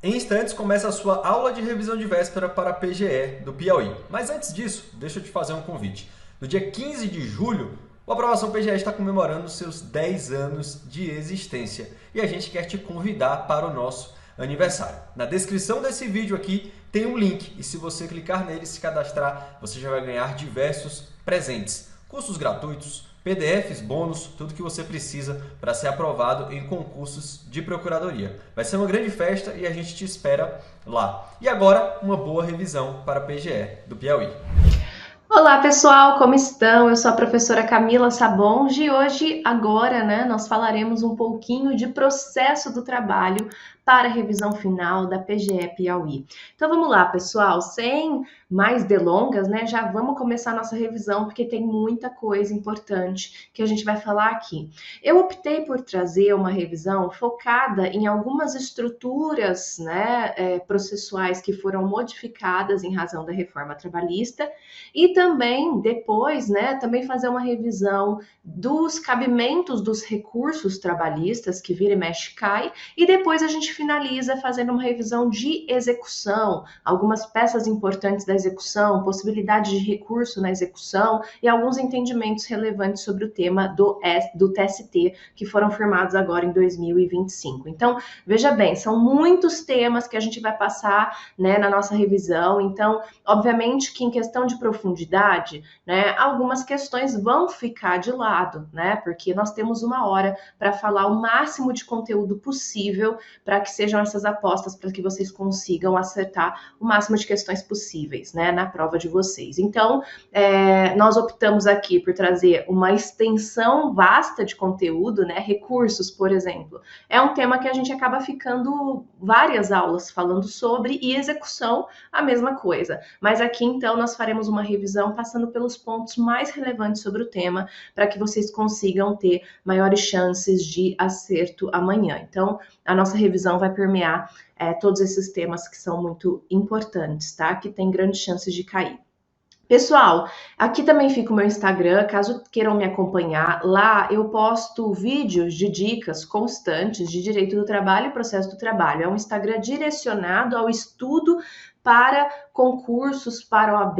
Em instantes começa a sua aula de revisão de véspera para a PGE do Piauí. Mas antes disso, deixa eu te fazer um convite. No dia 15 de julho, o Aprovação PGE está comemorando seus 10 anos de existência e a gente quer te convidar para o nosso aniversário. Na descrição desse vídeo aqui tem um link e se você clicar nele e se cadastrar, você já vai ganhar diversos presentes, cursos gratuitos, PDFs, bônus, tudo que você precisa para ser aprovado em concursos de procuradoria. Vai ser uma grande festa e a gente te espera lá. E agora, uma boa revisão para a PGE do Piauí. Olá pessoal, como estão? Eu sou a professora Camila Sabonge e hoje, agora, nós falaremos um pouquinho de processo do trabalho para a revisão final da PGE Piauí. Então vamos lá, pessoal, sem mais delongas, já vamos começar a nossa revisão porque tem muita coisa importante que a gente vai falar aqui. Eu optei por trazer uma revisão focada em algumas estruturas, processuais que foram modificadas em razão da reforma trabalhista e também depois, também fazer uma revisão dos cabimentos dos recursos trabalhistas que vira e mexe cai e depois a gente finaliza fazendo uma revisão de execução, algumas peças importantes da execução, possibilidade de recurso na execução e alguns entendimentos relevantes sobre o tema do TST que foram firmados agora em 2025. Então, veja bem, são muitos temas que a gente vai passar, na nossa revisão. Então, obviamente que em questão de profundidade, algumas questões vão ficar de lado, porque nós temos uma hora para falar o máximo de conteúdo possível para que sejam essas apostas para que vocês consigam acertar o máximo de questões possíveis, na prova de vocês. Então, nós optamos aqui por trazer uma extensão vasta de conteúdo, recursos, por exemplo. É um tema que a gente acaba ficando várias aulas falando sobre e execução, a mesma coisa. Mas aqui, então, nós faremos uma revisão passando pelos pontos mais relevantes sobre o tema para que vocês consigam ter maiores chances de acerto amanhã. Então, a nossa revisão vai permear todos esses temas que são muito importantes, tá? Que tem grandes chances de cair. Pessoal, aqui também fica o meu Instagram, caso queiram me acompanhar. Lá eu posto vídeos de dicas constantes de direito do trabalho e processo do trabalho. É um Instagram direcionado ao estudo para concursos, para OAB,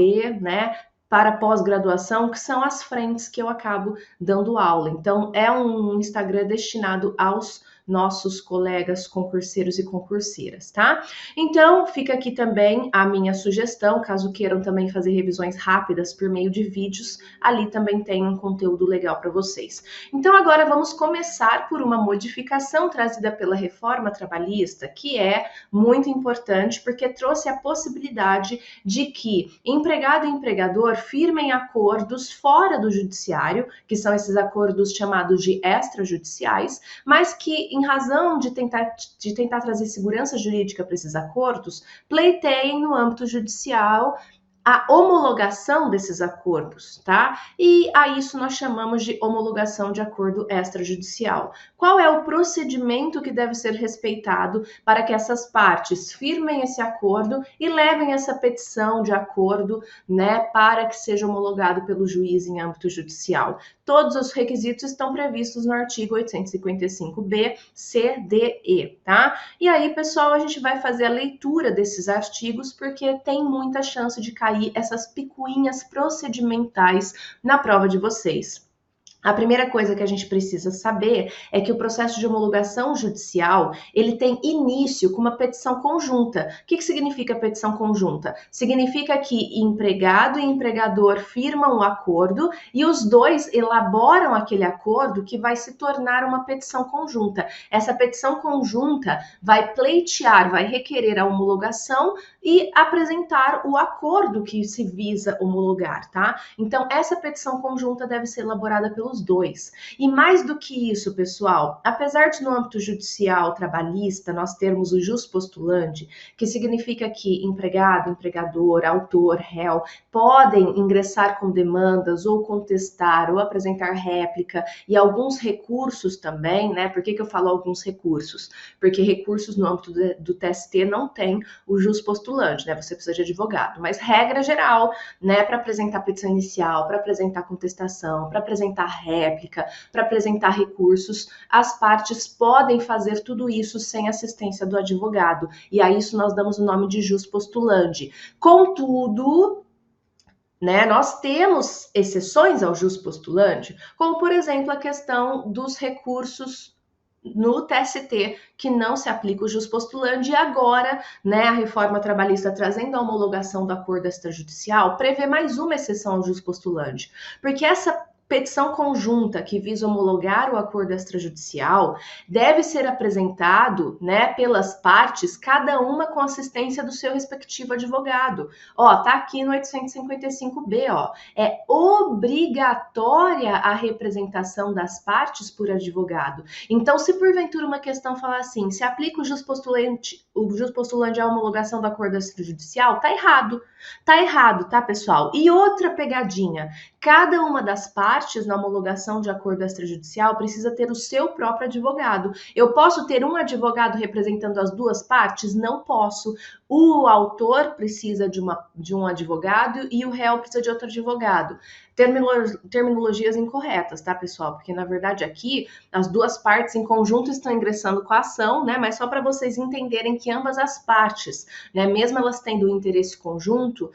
para pós-graduação, que são as frentes que eu acabo dando aula. Então, é um Instagram destinado aos nossos colegas concurseiros e concurseiras, tá? Então, fica aqui também a minha sugestão, caso queiram também fazer revisões rápidas por meio de vídeos, ali também tem um conteúdo legal para vocês. Então, agora vamos começar por uma modificação trazida pela reforma trabalhista, que é muito importante, porque trouxe a possibilidade de que empregado e empregador firmem acordos fora do judiciário, que são esses acordos chamados de extrajudiciais, mas que, em razão de tentar trazer segurança jurídica para esses acordos, pleiteiem no âmbito judicial a homologação desses acordos, tá? E a isso nós chamamos de homologação de acordo extrajudicial. Qual é o procedimento que deve ser respeitado para que essas partes firmem esse acordo e levem essa petição de acordo, para que seja homologado pelo juiz em âmbito judicial? Todos os requisitos estão previstos no artigo 855b, c, d, e, tá? E aí, pessoal, a gente vai fazer a leitura desses artigos porque tem muita chance de cair essas picuinhas procedimentais na prova de vocês. A primeira coisa que a gente precisa saber é que o processo de homologação judicial, ele tem início com uma petição conjunta. O que significa petição conjunta? Significa que empregado e empregador firmam o acordo e os dois elaboram aquele acordo que vai se tornar uma petição conjunta. Essa petição conjunta vai pleitear, vai requerer a homologação e apresentar o acordo que se visa homologar, tá? Então, essa petição conjunta deve ser elaborada pelos dois. E mais do que isso, pessoal, apesar de no âmbito judicial trabalhista nós termos o jus postulante, que significa que empregado, empregador, autor, réu podem ingressar com demandas ou contestar ou apresentar réplica e alguns recursos também, Por que eu falo alguns recursos? Porque recursos no âmbito do TST não tem o jus postulante, Você precisa de advogado, mas regra geral, para apresentar petição inicial, para apresentar contestação, para apresentar réplica, para apresentar recursos, as partes podem fazer tudo isso sem assistência do advogado. E a isso nós damos o nome de jus postulandi. Contudo, nós temos exceções ao jus postulandi, como, por exemplo, a questão dos recursos no TST, que não se aplica o jus postulandi, e agora, a reforma trabalhista trazendo a homologação do acordo extrajudicial, prevê mais uma exceção ao jus postulandi, porque essa petição conjunta que visa homologar o acordo extrajudicial deve ser apresentado, pelas partes, cada uma com assistência do seu respectivo advogado. Tá aqui no 855B, é obrigatória a representação das partes por advogado. Então, se porventura uma questão falar assim, se aplica o jus postulandi à homologação do acordo extrajudicial, tá errado. Tá errado, tá, pessoal? E outra pegadinha, cada uma das partes na homologação de acordo extrajudicial precisa ter o seu próprio advogado. Eu posso ter um advogado representando as duas partes? Não posso. O autor precisa de um advogado e o réu precisa de outro advogado. Terminologias incorretas, tá, pessoal? Porque, na verdade, aqui, as duas partes em conjunto estão ingressando com a ação, mas só para vocês entenderem que ambas as partes, mesmo elas tendo um interesse conjunto,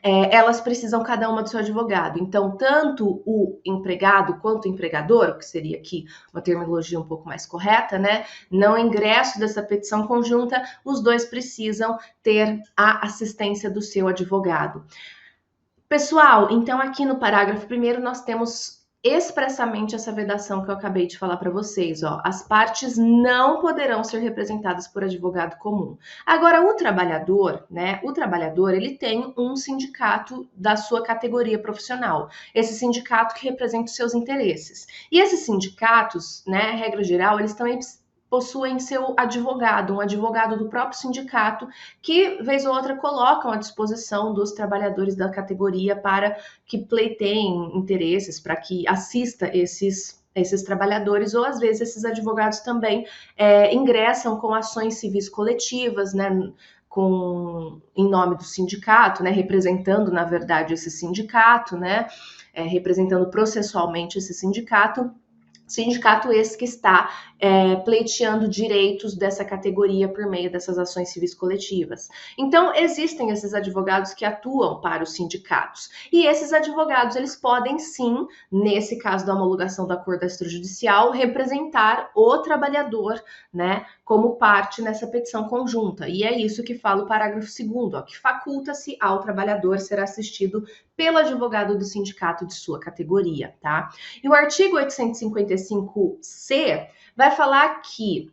elas precisam cada uma do seu advogado. Então, tanto o empregado quanto o empregador, que seria aqui uma terminologia um pouco mais correta, no ingresso dessa petição conjunta, os dois precisam ter a assistência do seu advogado. Pessoal, então aqui no parágrafo 1º nós temos expressamente essa vedação que eu acabei de falar para vocês, as partes não poderão ser representadas por advogado comum. Agora, o trabalhador, ele tem um sindicato da sua categoria profissional, esse sindicato que representa os seus interesses. E esses sindicatos, regra geral, eles também possuem seu advogado, um advogado do próprio sindicato, que, vez ou outra, colocam à disposição dos trabalhadores da categoria para que pleiteiem interesses, para que assista esses trabalhadores, ou às vezes esses advogados também ingressam com ações civis coletivas, em nome do sindicato, representando, na verdade, esse sindicato, representando processualmente esse sindicato esse que está pleiteando direitos dessa categoria por meio dessas ações civis coletivas. Então, existem esses advogados que atuam para os sindicatos. E esses advogados, eles podem sim, nesse caso da homologação do acordo extrajudicial, representar o trabalhador, como parte nessa petição conjunta. E é isso que fala o parágrafo 2º, que faculta-se ao trabalhador ser assistido pelo advogado do sindicato de sua categoria, tá? E o artigo 855C vai falar que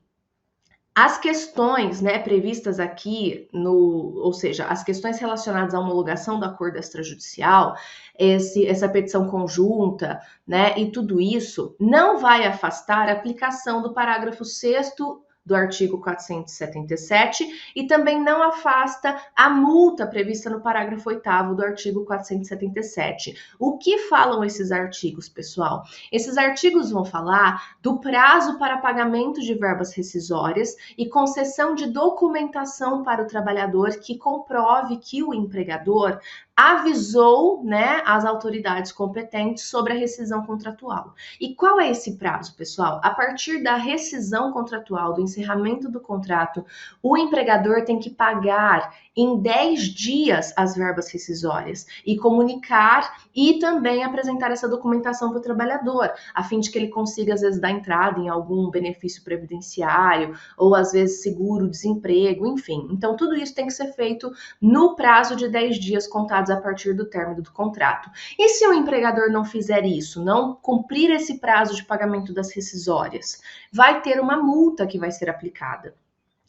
as questões, previstas aqui, ou seja, as questões relacionadas à homologação do acordo extrajudicial, essa petição conjunta, e tudo isso, não vai afastar a aplicação do parágrafo 6º do artigo 477 e também não afasta a multa prevista no parágrafo 8º do artigo 477. O que falam esses artigos, pessoal? Esses artigos vão falar do prazo para pagamento de verbas rescisórias e concessão de documentação para o trabalhador que comprove que o empregador avisou, as autoridades competentes sobre a rescisão contratual. E qual é esse prazo, pessoal? A partir da rescisão contratual, do encerramento do contrato, o empregador tem que pagar em 10 dias as verbas rescisórias e comunicar e também apresentar essa documentação para o trabalhador, a fim de que ele consiga, às vezes, dar entrada em algum benefício previdenciário ou, às vezes, seguro-desemprego, enfim. Então, tudo isso tem que ser feito no prazo de 10 dias contados a partir do término do contrato. E se o empregador não fizer isso, não cumprir esse prazo de pagamento das rescisórias, vai ter uma multa que vai ser aplicada.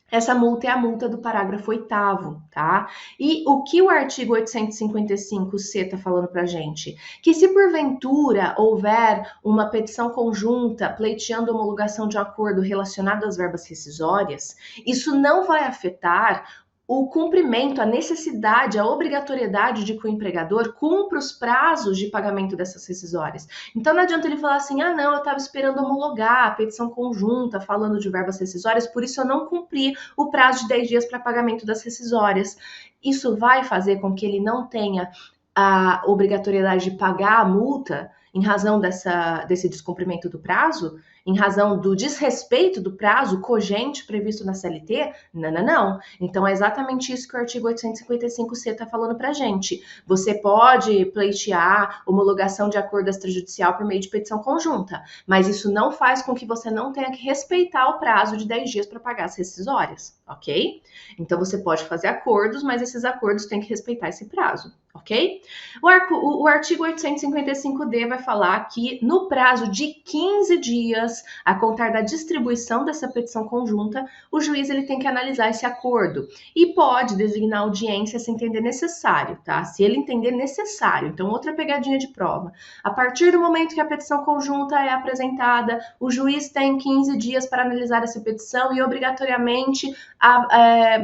Essa multa é a multa do parágrafo 8º, tá? E o que o artigo 855C está falando pra gente? Que se porventura houver uma petição conjunta pleiteando a homologação de um acordo relacionado às verbas rescisórias, isso não vai afetar o cumprimento, a necessidade, a obrigatoriedade de que o empregador cumpra os prazos de pagamento dessas rescisórias. Então não adianta ele falar assim, não, eu estava esperando homologar a petição conjunta falando de verbas rescisórias, por isso eu não cumpri o prazo de 10 dias para pagamento das rescisórias. Isso vai fazer com que ele não tenha a obrigatoriedade de pagar a multa em razão desse descumprimento do prazo, em razão do desrespeito do prazo cogente previsto na CLT? Não. Então, é exatamente isso que o artigo 855C está falando para a gente. Você pode pleitear homologação de acordo extrajudicial por meio de petição conjunta, mas isso não faz com que você não tenha que respeitar o prazo de 10 dias para pagar as rescisórias, ok? Então, você pode fazer acordos, mas esses acordos têm que respeitar esse prazo, ok? O artigo 855D vai falar que no prazo de 15 dias, a contar da distribuição dessa petição conjunta, o juiz ele tem que analisar esse acordo e pode designar audiência se entender necessário, tá? Se ele entender necessário. Então, outra pegadinha de prova. A partir do momento que a petição conjunta é apresentada, o juiz tem 15 dias para analisar essa petição e obrigatoriamente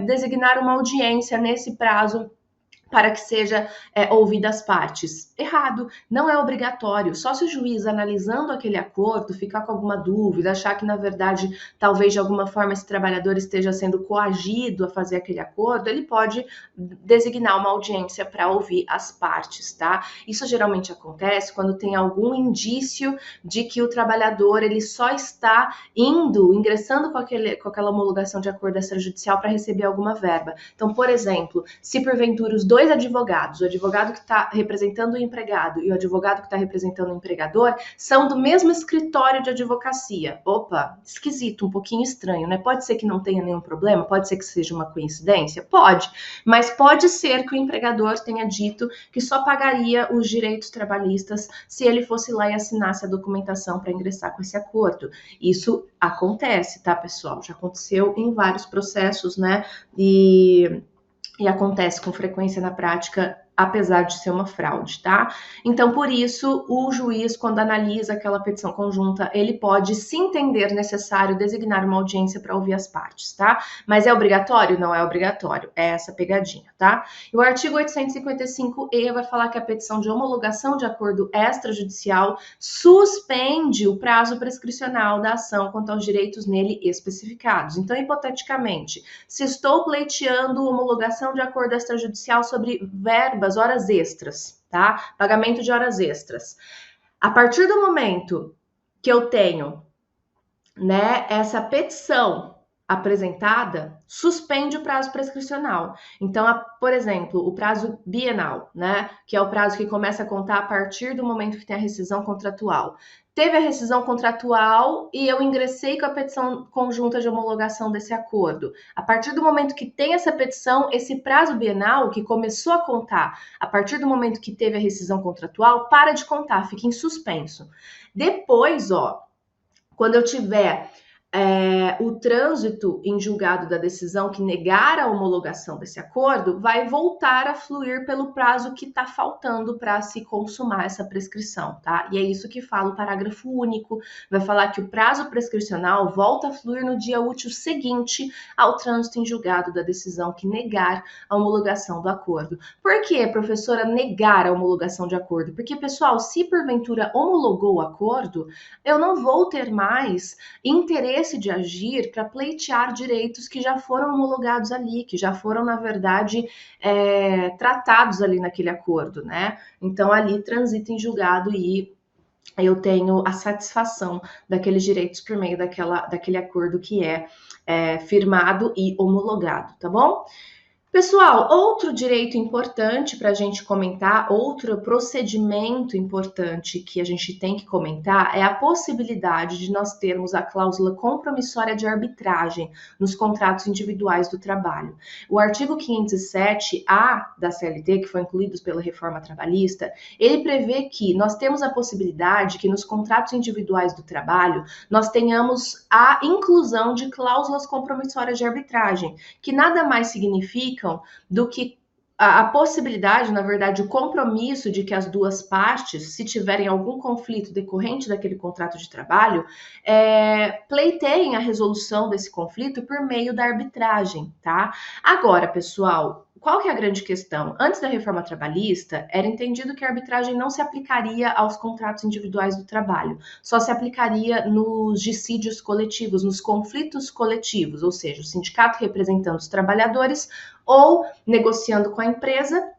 designar uma audiência nesse prazo para que seja ouvida as partes. Errado, não é obrigatório. Só se o juiz, analisando aquele acordo, ficar com alguma dúvida, achar que, na verdade, talvez de alguma forma esse trabalhador esteja sendo coagido a fazer aquele acordo, ele pode designar uma audiência para ouvir as partes, tá? Isso geralmente acontece quando tem algum indício de que o trabalhador ele só está ingressando com aquela homologação de acordo extrajudicial para receber alguma verba. Então, por exemplo, se porventura os dois advogados, o advogado que está representando o empregado e o advogado que está representando o empregador, são do mesmo escritório de advocacia. Opa, esquisito, um pouquinho estranho, né? Pode ser que não tenha nenhum problema, pode ser que seja uma coincidência? Pode, mas pode ser que o empregador tenha dito que só pagaria os direitos trabalhistas se ele fosse lá e assinasse a documentação para ingressar com esse acordo. Isso acontece, tá, pessoal? Já aconteceu em vários processos, né? E acontece com frequência na prática, apesar de ser uma fraude, tá? Então, por isso, o juiz, quando analisa aquela petição conjunta, ele pode, se entender necessário, designar uma audiência para ouvir as partes, tá? Mas é obrigatório? Não é obrigatório, é essa pegadinha, tá? E o artigo 855E vai falar que a petição de homologação de acordo extrajudicial suspende o prazo prescricional da ação quanto aos direitos nele especificados. Então, hipoteticamente, se estou pleiteando homologação de acordo extrajudicial sobre verbas, horas extras, tá? Pagamento de horas extras. A partir do momento que eu tenho, né, essa petição apresentada, suspende o prazo prescricional. Então, por exemplo, o prazo bienal, né, que é o prazo que começa a contar a partir do momento que tem a rescisão contratual. Teve a rescisão contratual e eu ingressei com a petição conjunta de homologação desse acordo. A partir do momento que tem essa petição, esse prazo bienal, que começou a contar a partir do momento que teve a rescisão contratual, para de contar, fica em suspenso. Depois, quando eu tiver o trânsito em julgado da decisão que negar a homologação desse acordo, vai voltar a fluir pelo prazo que está faltando para se consumar essa prescrição, tá? E é isso que fala o parágrafo único, vai falar que o prazo prescricional volta a fluir no dia útil seguinte ao trânsito em julgado da decisão que negar a homologação do acordo. Por que, professora, negar a homologação de acordo? Porque, pessoal, se porventura homologou o acordo, eu não vou ter mais interesse de agir para pleitear direitos que já foram homologados ali, que já foram, na verdade, tratados ali naquele acordo, né? Então, ali transita em julgado e eu tenho a satisfação daqueles direitos por meio daquele acordo que é firmado e homologado, tá bom? Pessoal, outro direito importante para a gente comentar, outro procedimento importante que a gente tem que comentar é a possibilidade de nós termos a cláusula compromissória de arbitragem nos contratos individuais do trabalho. O artigo 507-A da CLT, que foi incluído pela reforma trabalhista, ele prevê que nós temos a possibilidade que nos contratos individuais do trabalho nós tenhamos a inclusão de cláusulas compromissórias de arbitragem, que nada mais significa do que a possibilidade, na verdade, o compromisso de que as duas partes, se tiverem algum conflito decorrente daquele contrato de trabalho, pleiteiem a resolução desse conflito por meio da arbitragem, tá? Agora, pessoal, qual que é a grande questão? Antes da reforma trabalhista, era entendido que a arbitragem não se aplicaria aos contratos individuais do trabalho, só se aplicaria nos dissídios coletivos, nos conflitos coletivos, ou seja, o sindicato representando os trabalhadores ou negociando com a empresa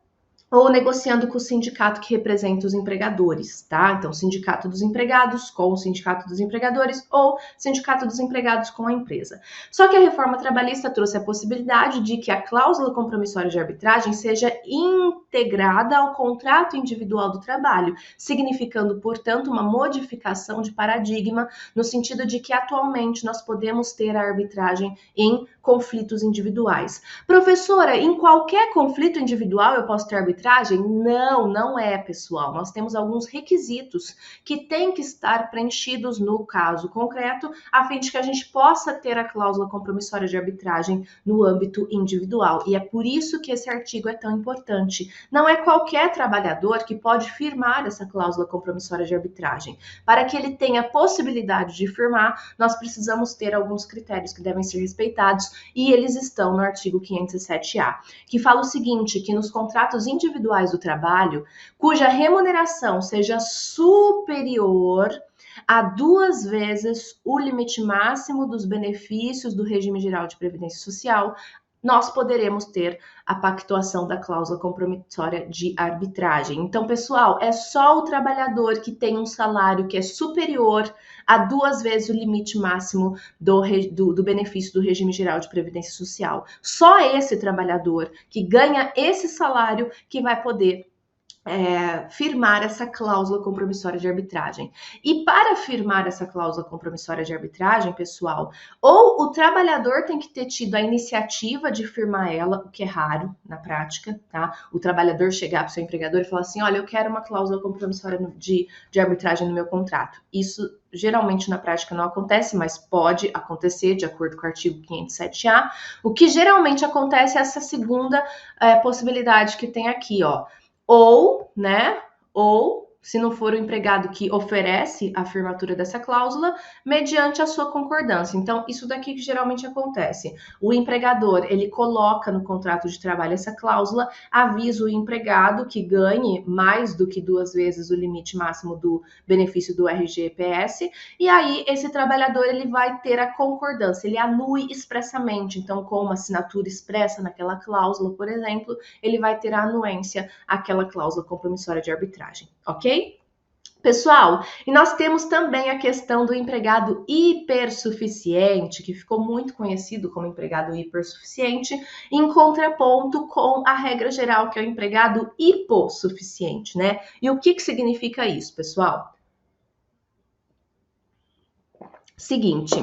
ou negociando com o sindicato que representa os empregadores, tá? Então, sindicato dos empregados com o sindicato dos empregadores ou sindicato dos empregados com a empresa. Só que a reforma trabalhista trouxe a possibilidade de que a cláusula compromissória de arbitragem seja integrada ao contrato individual do trabalho, significando, portanto, uma modificação de paradigma no sentido de que atualmente nós podemos ter a arbitragem em conflitos individuais. Professora, em qualquer conflito individual eu posso ter arbitragem? Não, não é, pessoal. Nós temos alguns requisitos que têm que estar preenchidos no caso concreto, a fim de que a gente possa ter a cláusula compromissória de arbitragem no âmbito individual. E é por isso que esse artigo é tão importante. Não é qualquer trabalhador que pode firmar essa cláusula compromissória de arbitragem. Para que ele tenha a possibilidade de firmar, nós precisamos ter alguns critérios que devem ser respeitados, e eles estão no artigo 507-A, que fala o seguinte, que nos contratos individuais do trabalho, cuja remuneração seja superior a 2 vezes o limite máximo dos benefícios do regime geral de previdência social, nós poderemos ter a pactuação da cláusula compromissória de arbitragem. Então, pessoal, é só o trabalhador que tem um salário que é superior a 2 vezes o limite máximo do benefício do regime geral de previdência social. Só esse trabalhador que ganha esse salário que vai poder firmar essa cláusula compromissória de arbitragem. E para firmar essa cláusula compromissória de arbitragem, pessoal, ou o trabalhador tem que ter tido a iniciativa de firmar ela, o que é raro na prática, tá? O trabalhador chegar para o seu empregador e falar assim, olha, eu quero uma cláusula compromissória de arbitragem no meu contrato. Isso geralmente na prática não acontece, mas pode acontecer de acordo com o artigo 507-A. O que geralmente acontece é essa segunda possibilidade que tem aqui, ó. Ou, se não for o empregado que oferece a firmatura dessa cláusula, mediante a sua concordância. Então, isso daqui que geralmente acontece. O empregador, ele coloca no contrato de trabalho essa cláusula, avisa o empregado que ganhe mais do que 2 vezes o limite máximo do benefício do RGPS, e aí esse trabalhador, ele vai ter a concordância, ele anui expressamente. Então, com uma assinatura expressa naquela cláusula, por exemplo, ele vai ter a anuência àquela cláusula compromissória de arbitragem, ok? Pessoal, e nós temos também a questão do empregado hipersuficiente, que ficou muito conhecido como empregado hipersuficiente, em contraponto com a regra geral, que é o empregado hipossuficiente, né? E o que significa isso, pessoal? Seguinte,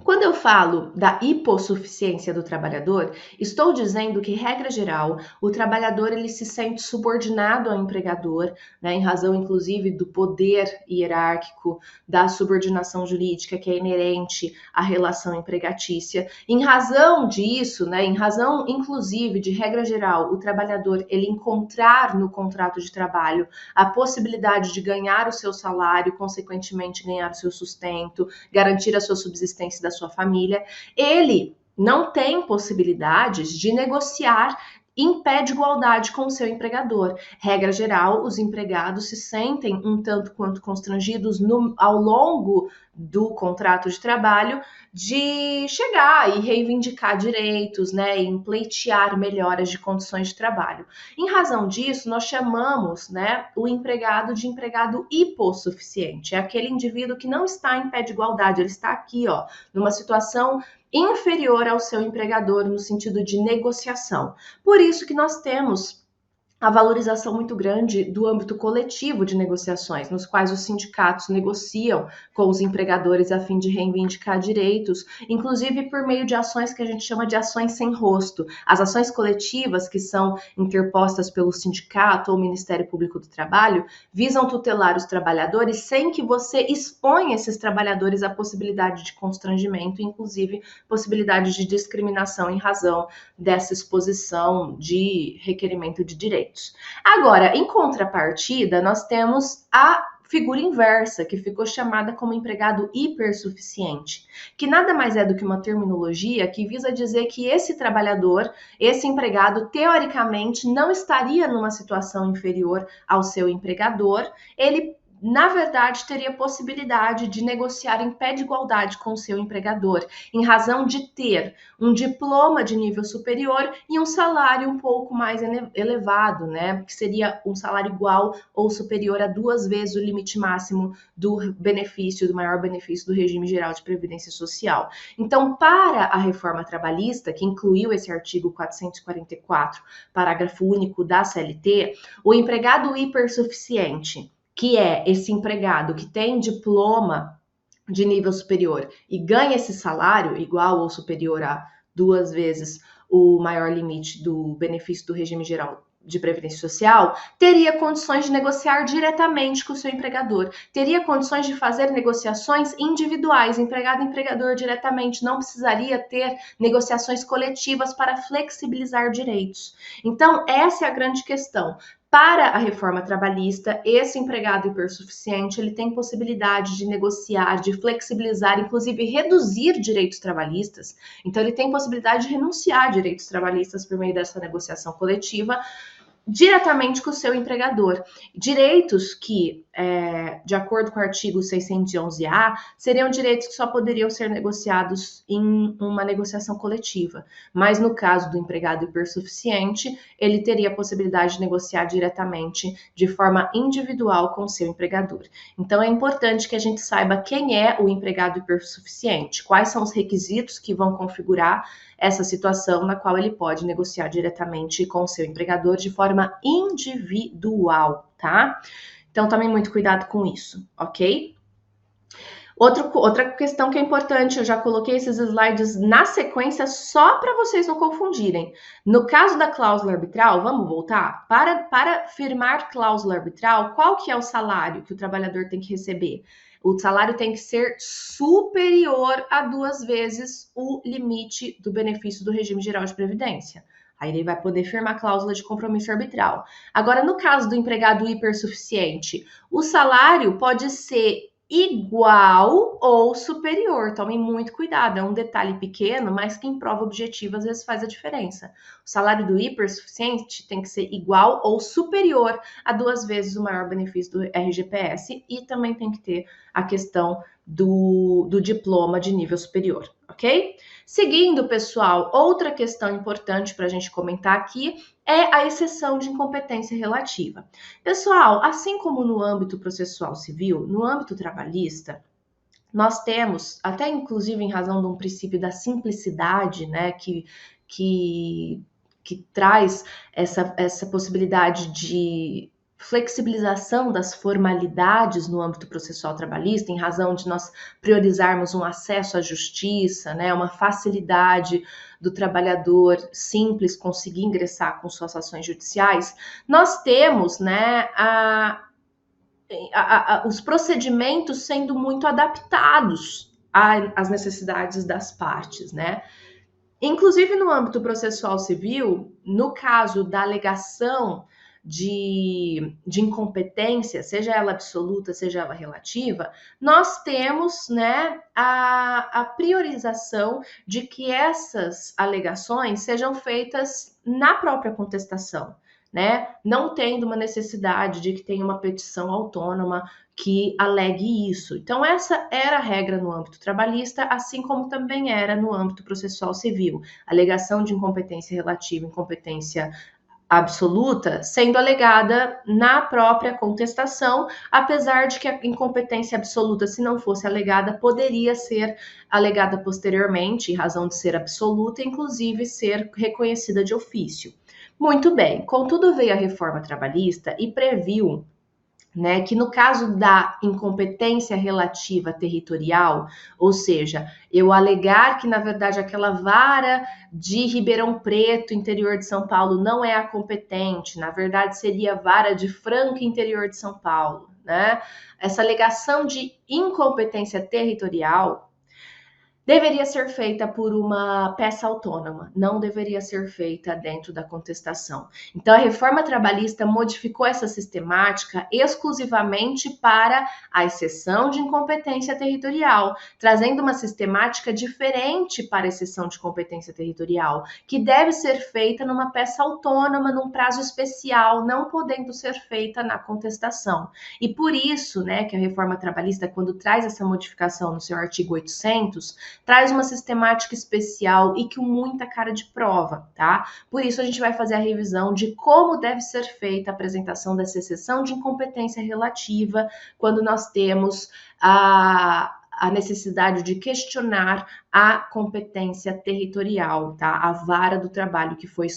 quando eu falo da hipossuficiência do trabalhador, estou dizendo que, regra geral, o trabalhador ele se sente subordinado ao empregador, né, em razão, inclusive, do poder hierárquico, da subordinação jurídica que é inerente à relação empregatícia. Em razão disso, né, em razão, inclusive, de regra geral, o trabalhador ele encontrar no contrato de trabalho a possibilidade de ganhar o seu salário, consequentemente ganhar o seu sustento, garantir a sua subsistência da sua família, ele não tem possibilidades de negociar em pé de igualdade com o seu empregador. Regra geral, os empregados se sentem um tanto quanto constrangidos ao longo do contrato de trabalho de chegar e reivindicar direitos, né, e pleitear melhoras de condições de trabalho. Em razão disso, nós chamamos, né, o empregado de empregado hipossuficiente. É aquele indivíduo que não está em pé de igualdade, ele está aqui, ó, numa situação inferior ao seu empregador no sentido de negociação. Por isso que nós temos a valorização muito grande do âmbito coletivo de negociações, nos quais os sindicatos negociam com os empregadores a fim de reivindicar direitos, inclusive por meio de ações que a gente chama de ações sem rosto. As ações coletivas, que são interpostas pelo sindicato ou Ministério Público do Trabalho, visam tutelar os trabalhadores sem que você exponha esses trabalhadores à possibilidade de constrangimento, inclusive possibilidade de discriminação em razão dessa exposição de requerimento de direitos. Agora, em contrapartida, nós temos a figura inversa, que ficou chamada como empregado hipersuficiente, que nada mais é do que uma terminologia que visa dizer que esse trabalhador, esse empregado, teoricamente, não estaria numa situação inferior ao seu empregador, ele na verdade, teria possibilidade de negociar em pé de igualdade com o seu empregador, em razão de ter um diploma de nível superior e um salário um pouco mais elevado, né? Que seria um salário igual ou superior a 2 vezes o limite máximo do benefício, do maior benefício do regime geral de previdência social. Então, para a reforma trabalhista, que incluiu esse artigo 444, parágrafo único da CLT, o empregado hipersuficiente, que é esse empregado que tem diploma de nível superior e ganha esse salário igual ou superior a 2 vezes o maior limite do benefício do regime geral de previdência social, teria condições de negociar diretamente com o seu empregador, teria condições de fazer negociações individuais, empregado e empregador diretamente, não precisaria ter negociações coletivas para flexibilizar direitos. Então, essa é a grande questão. Para a reforma trabalhista, esse empregado hipersuficiente, ele tem possibilidade de negociar, de flexibilizar, inclusive reduzir direitos trabalhistas. Então, ele tem possibilidade de renunciar a direitos trabalhistas por meio dessa negociação coletiva, diretamente com o seu empregador. Direitos que, de acordo com o artigo 611-A, seriam direitos que só poderiam ser negociados em uma negociação coletiva. Mas no caso do empregado hipersuficiente, ele teria a possibilidade de negociar diretamente, de forma individual, com o seu empregador. Então, é importante que a gente saiba quem é o empregado hipersuficiente, quais são os requisitos que vão configurar essa situação na qual ele pode negociar diretamente com o seu empregador de forma individual, tá? Então, tomem muito cuidado com isso, ok? Outra questão que é importante, eu já coloquei esses slides na sequência só para vocês não confundirem. No caso da cláusula arbitral, vamos voltar? Para firmar cláusula arbitral, qual que é o salário que o trabalhador tem que receber? O salário tem que ser superior a 2 vezes o limite do benefício do regime geral de previdência. Aí ele vai poder firmar cláusula de compromisso arbitral. Agora, no caso do empregado hipersuficiente, o salário pode ser igual ou superior. Tomem muito cuidado, é um detalhe pequeno, mas que em prova objetiva às vezes faz a diferença. O salário do hipersuficiente tem que ser igual ou superior a 2 vezes o maior benefício do RGPS e também tem que ter a questão do diploma de nível superior, ok? Seguindo, pessoal, outra questão importante para a gente comentar aqui é a exceção de incompetência relativa. Pessoal, assim como no âmbito processual civil, no âmbito trabalhista, nós temos, até inclusive em razão de um princípio da simplicidade, né, que traz essa possibilidade de flexibilização das formalidades no âmbito processual trabalhista, em razão de nós priorizarmos um acesso à justiça, né, uma facilidade do trabalhador simples conseguir ingressar com suas ações judiciais, nós temos, né, os procedimentos sendo muito adaptados às necessidades das partes, né? Inclusive no âmbito processual civil, no caso da alegação de incompetência, seja ela absoluta, seja ela relativa, nós temos, né, a priorização de que essas alegações sejam feitas na própria contestação, né? Não tendo uma necessidade de que tenha uma petição autônoma que alegue isso. Então, essa era a regra no âmbito trabalhista, assim como também era no âmbito processual civil. Alegação de incompetência relativa, incompetência absoluta, sendo alegada na própria contestação, apesar de que a incompetência absoluta, se não fosse alegada, poderia ser alegada posteriormente, em razão de ser absoluta, inclusive ser reconhecida de ofício. Muito bem, contudo veio a reforma trabalhista e previu, né, que no caso da incompetência relativa territorial, ou seja, eu alegar que na verdade aquela vara de Ribeirão Preto, interior de São Paulo, não é a competente, na verdade seria a vara de Franca, interior de São Paulo, né? Essa alegação de incompetência territorial deveria ser feita por uma peça autônoma, não deveria ser feita dentro da contestação. Então, a reforma trabalhista modificou essa sistemática exclusivamente para a exceção de incompetência territorial, trazendo uma sistemática diferente para a exceção de competência territorial, que deve ser feita numa peça autônoma, num prazo especial, não podendo ser feita na contestação. E por isso, né, que a reforma trabalhista, quando traz essa modificação no seu artigo 800, traz uma sistemática especial e com muita cara de prova, tá? Por isso a gente vai fazer a revisão de como deve ser feita a apresentação dessa exceção de incompetência relativa quando nós temos a necessidade de questionar a competência territorial, tá? A vara do trabalho que foi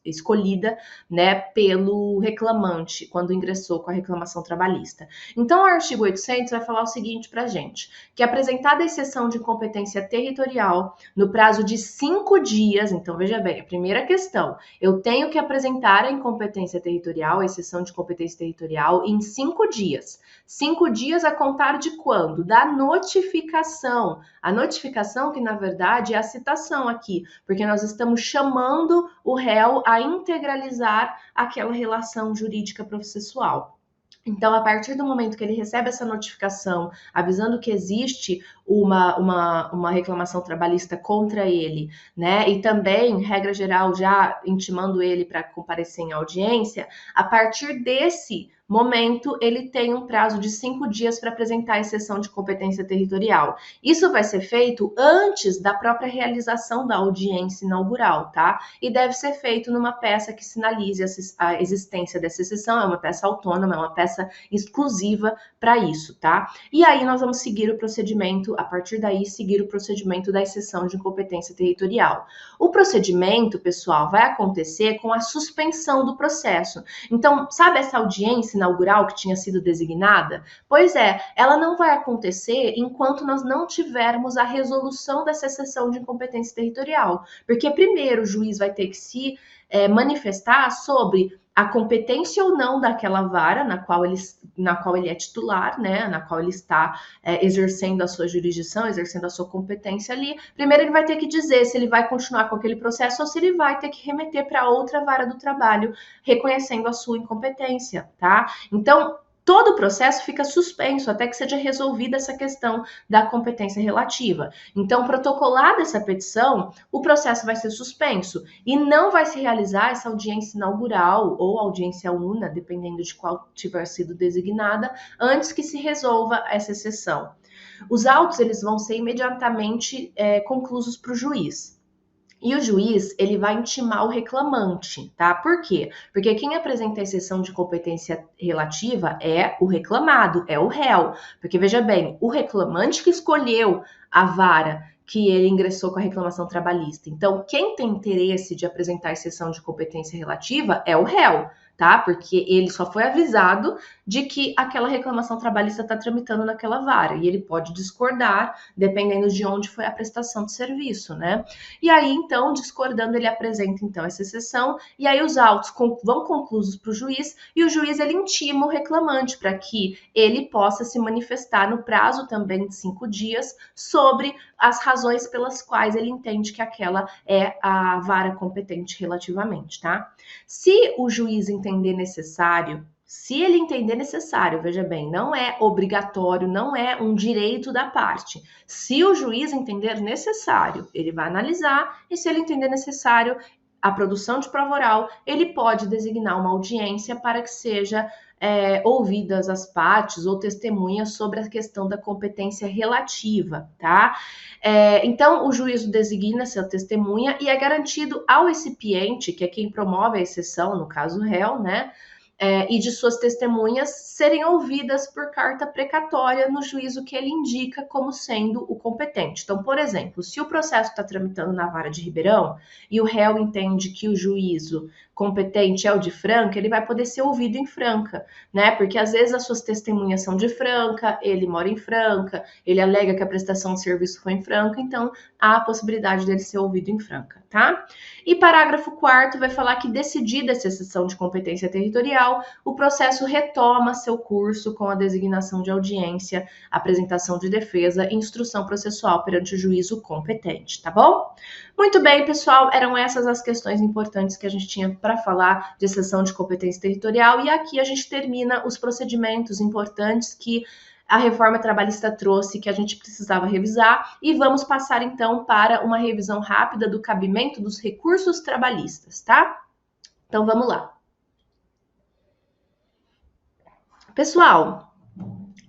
escolhida, né, pelo reclamante quando ingressou com a reclamação trabalhista. Então, o artigo 800 vai falar o seguinte pra gente, que apresentada a exceção de incompetência territorial no prazo de 5 dias, então veja bem, a primeira questão, eu tenho que apresentar a incompetência territorial, a exceção de competência territorial em 5 dias. 5 dias a contar de quando? Da notificação. A notificação que, na verdade, é a citação aqui, porque nós estamos chamando o réu a integralizar aquela relação jurídica processual. Então, a partir do momento que ele recebe essa notificação avisando que existe uma reclamação trabalhista contra ele, né? E também, regra geral, já intimando ele para comparecer em audiência, a partir desse momento, ele tem um prazo de 5 dias para apresentar a exceção de competência territorial. Isso vai ser feito antes da própria realização da audiência inaugural, tá? E deve ser feito numa peça que sinalize a existência dessa exceção, é uma peça autônoma, é uma peça exclusiva para isso, tá? E aí nós vamos seguir o procedimento, a partir daí, seguir o procedimento da exceção de incompetência territorial. O procedimento, pessoal, vai acontecer com a suspensão do processo. Então, sabe essa audiência inaugural que tinha sido designada? Pois é, ela não vai acontecer enquanto nós não tivermos a resolução dessa exceção de incompetência territorial. Porque primeiro o juiz vai ter que se manifestar sobre a competência ou não daquela vara na qual ele é titular, né, na qual ele está exercendo a sua jurisdição, exercendo a sua competência ali. Primeiro ele vai ter que dizer se ele vai continuar com aquele processo ou se ele vai ter que remeter para outra vara do trabalho, reconhecendo a sua incompetência, tá? Então, todo o processo fica suspenso até que seja resolvida essa questão da competência relativa. Então, protocolada essa petição, o processo vai ser suspenso e não vai se realizar essa audiência inaugural ou audiência una, dependendo de qual tiver sido designada, antes que se resolva essa exceção. Os autos eles vão ser imediatamente conclusos para o juiz. E o juiz, ele vai intimar o reclamante, tá? Por quê? Porque quem apresenta a exceção de competência relativa é o reclamado, é o réu. Porque, veja bem, o reclamante que escolheu a vara que ele ingressou com a reclamação trabalhista. Então, quem tem interesse de apresentar a exceção de competência relativa é o réu, tá? Porque ele só foi avisado de que aquela reclamação trabalhista está tramitando naquela vara e ele pode discordar, dependendo de onde foi a prestação de serviço, né? E aí, então, discordando, ele apresenta, então, essa exceção e aí os autos vão conclusos para o juiz e o juiz, ele intima o reclamante para que ele possa se manifestar no prazo também de 5 dias sobre as razões pelas quais ele entende que aquela é a vara competente relativamente, tá? Se o juiz entender necessário, veja bem, não é obrigatório, não é um direito da parte. Se o juiz entender necessário, ele vai analisar e se ele entender necessário a produção de prova oral, ele pode designar uma audiência para que seja ouvidas as partes ou testemunhas sobre a questão da competência relativa, tá? Então, o juízo designa essa testemunha e é garantido ao recipiente, que é quem promove a exceção, no caso o réu, né? E de suas testemunhas serem ouvidas por carta precatória no juízo que ele indica como sendo o competente. Então, por exemplo, se o processo está tramitando na vara de Ribeirão e o réu entende que o juízo competente é o de Franca, ele vai poder ser ouvido em Franca, né? Porque às vezes as suas testemunhas são de Franca, ele mora em Franca, ele alega que a prestação de serviço foi em Franca, então há a possibilidade dele ser ouvido em Franca, tá? E parágrafo 4º vai falar que decidida essa exceção de competência territorial, territorial, o processo retoma seu curso com a designação de audiência, apresentação de defesa e instrução processual perante o juízo competente, tá bom? Muito bem, pessoal, eram essas as questões importantes que a gente tinha para falar de exceção de competência territorial, e aqui a gente termina os procedimentos importantes que a reforma trabalhista trouxe, que a gente precisava revisar, e vamos passar então para uma revisão rápida do cabimento dos recursos trabalhistas, tá? Então vamos lá. Pessoal,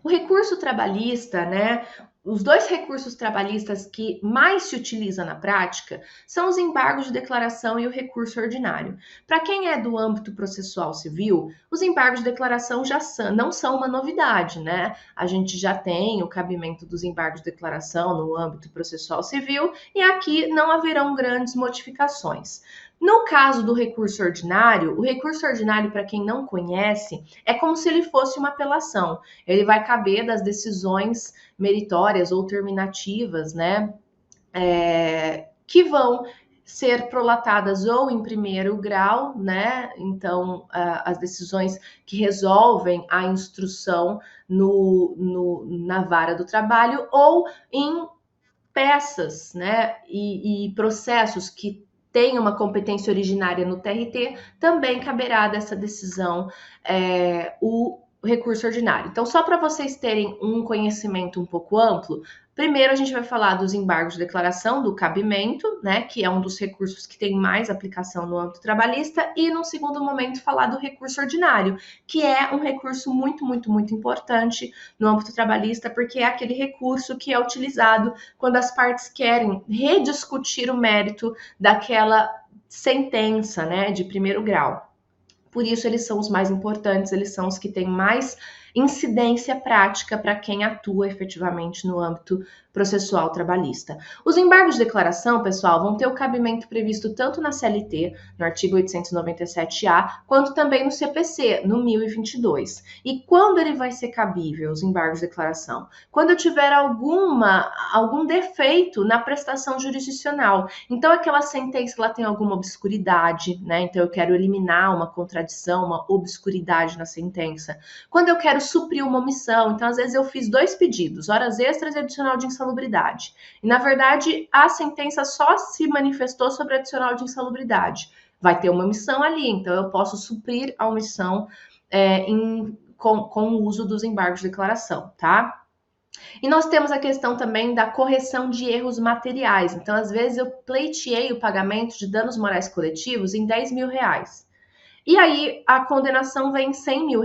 o recurso trabalhista, né? Os dois recursos trabalhistas que mais se utiliza na prática são os embargos de declaração e o recurso ordinário. Para quem é do âmbito processual civil, os embargos de declaração já não são uma novidade, né? A gente já tem o cabimento dos embargos de declaração no âmbito processual civil e aqui não haverão grandes modificações. No caso do recurso ordinário, o recurso ordinário, para quem não conhece, é como se ele fosse uma apelação. Ele vai caber das decisões meritórias ou terminativas, né, que vão ser prolatadas ou em primeiro grau, né, então as decisões que resolvem a instrução na vara do trabalho, ou em peças, né, e processos que tem uma competência originária no TRT, também caberá dessa decisão o recurso ordinário. Então, só para vocês terem um conhecimento um pouco amplo, primeiro a gente vai falar dos embargos de declaração, do cabimento, né, que é um dos recursos que tem mais aplicação no âmbito trabalhista, e no segundo momento falar do recurso ordinário, que é um recurso muito, muito, muito importante no âmbito trabalhista, porque é aquele recurso que é utilizado quando as partes querem rediscutir o mérito daquela sentença, né, de primeiro grau. Por isso, eles são os mais importantes, eles são os que têm mais incidência prática para quem atua efetivamente no âmbito processual trabalhista. Os embargos de declaração, pessoal, vão ter o cabimento previsto tanto na CLT, no artigo 897-A, quanto também no CPC, no 1022. E quando ele vai ser cabível, os embargos de declaração? Quando eu tiver algum defeito na prestação jurisdicional. Então, aquela sentença ela tem alguma obscuridade, né? Então, eu quero eliminar uma contradição, uma obscuridade na sentença. Quando eu quero suprir uma omissão, então, às vezes eu fiz 2 pedidos, horas extras e adicional de insalubridade. E, na verdade, a sentença só se manifestou sobre adicional de insalubridade. Vai ter uma omissão ali, então eu posso suprir a omissão com o uso dos embargos de declaração, tá? E nós temos a questão também da correção de erros materiais. Então, às vezes, eu pleiteei o pagamento de danos morais coletivos em R$10 mil. E aí, a condenação vem em R$100 mil.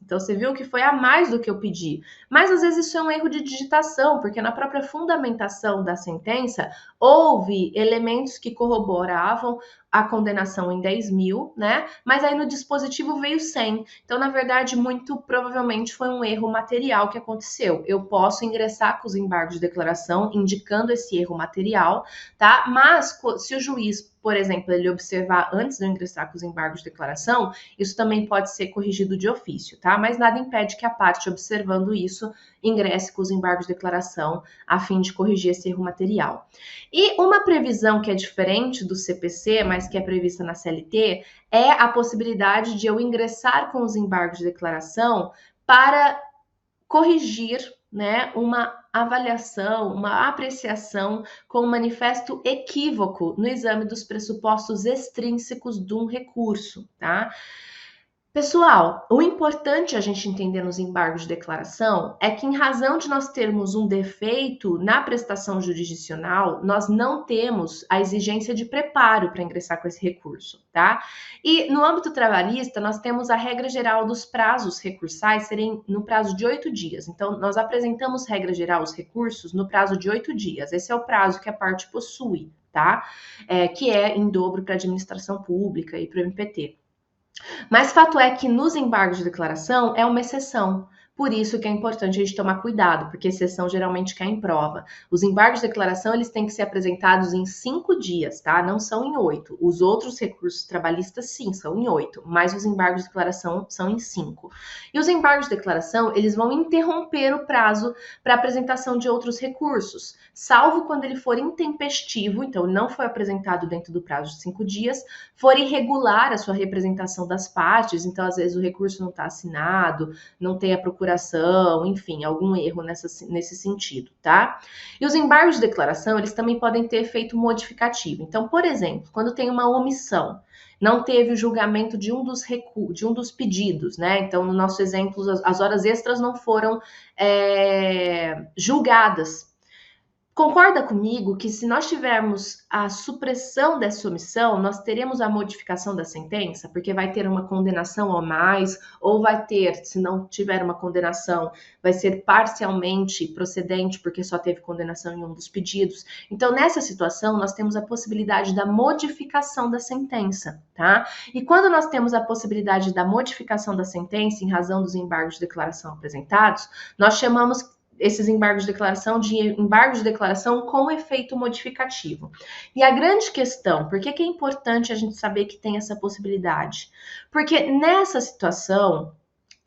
Então, você viu que foi a mais do que eu pedi. Mas, às vezes, isso é um erro de digitação, porque na própria fundamentação da sentença, houve elementos que corroboravam a condenação em 10 mil, né? Mas aí no dispositivo veio 100. Então, na verdade, muito provavelmente foi um erro material que aconteceu. Eu posso ingressar com os embargos de declaração, indicando esse erro material, tá? Mas, se o juiz, por exemplo, ele observar antes de eu ingressar com os embargos de declaração, isso também pode ser corrigido de ofício, tá? Mas nada impede que a parte observando isso ingresse com os embargos de declaração a fim de corrigir esse erro material. E uma previsão que é diferente do CPC, mas que é prevista na CLT, é a possibilidade de eu ingressar com os embargos de declaração para corrigir, né, uma avaliação, uma apreciação com um manifesto equívoco no exame dos pressupostos extrínsecos de um recurso, tá? Pessoal, o importante a gente entender nos embargos de declaração é que, em razão de nós termos um defeito na prestação jurisdicional, nós não temos a exigência de preparo para ingressar com esse recurso, tá? E no âmbito trabalhista, nós temos a regra geral dos prazos recursais serem no prazo de 8 dias. Então, nós apresentamos regra geral os recursos no prazo de 8 dias. Esse é o prazo que a parte possui, tá? Que é em dobro para a administração pública e para o MPT. Mas fato é que nos embargos de declaração é uma exceção. Por isso que é importante a gente tomar cuidado, porque exceção geralmente cai em prova. Os embargos de declaração, eles têm que ser apresentados em 5 dias, tá? Não são em 8. Os outros recursos trabalhistas, sim, são em 8, mas os embargos de declaração são em 5. E os embargos de declaração, eles vão interromper o prazo para apresentação de outros recursos, salvo quando ele for intempestivo, então não foi apresentado dentro do prazo de 5 dias, for irregular a sua representação das partes, então às vezes o recurso não está assinado, não tem a procuração, enfim, algum erro nesse sentido, tá? E os embargos de declaração, eles também podem ter efeito modificativo. Então, por exemplo, quando tem uma omissão, não teve o julgamento de um dos pedidos, né? Então, no nosso exemplo, as horas extras não foram julgadas. Concorda comigo que se nós tivermos a supressão dessa omissão, nós teremos a modificação da sentença? Porque vai ter uma condenação a mais, ou vai ter, se não tiver uma condenação, vai ser parcialmente procedente, porque só teve condenação em um dos pedidos. Então, nessa situação, nós temos a possibilidade da modificação da sentença, tá? E quando nós temos a possibilidade da modificação da sentença, em razão dos embargos de declaração apresentados, nós chamamos esses embargos de declaração com efeito modificativo. E a grande questão, por que é importante a gente saber que tem essa possibilidade? Porque nessa situação,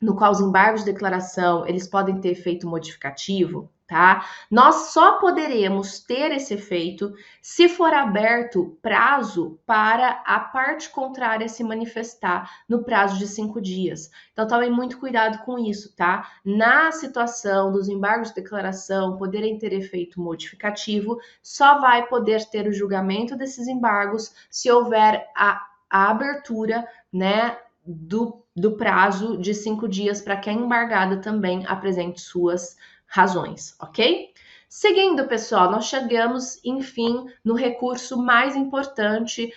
no qual os embargos de declaração, eles podem ter efeito modificativo, tá? Nós só poderemos ter esse efeito se for aberto prazo para a parte contrária se manifestar no prazo de 5 dias. Então, tome muito cuidado com isso, tá? Na situação dos embargos de declaração poderem ter efeito modificativo, só vai poder ter o julgamento desses embargos se houver a abertura, né, do prazo de 5 dias para que a embargada também apresente suas razões, ok? Seguindo, pessoal, nós chegamos, enfim, no recurso mais importante,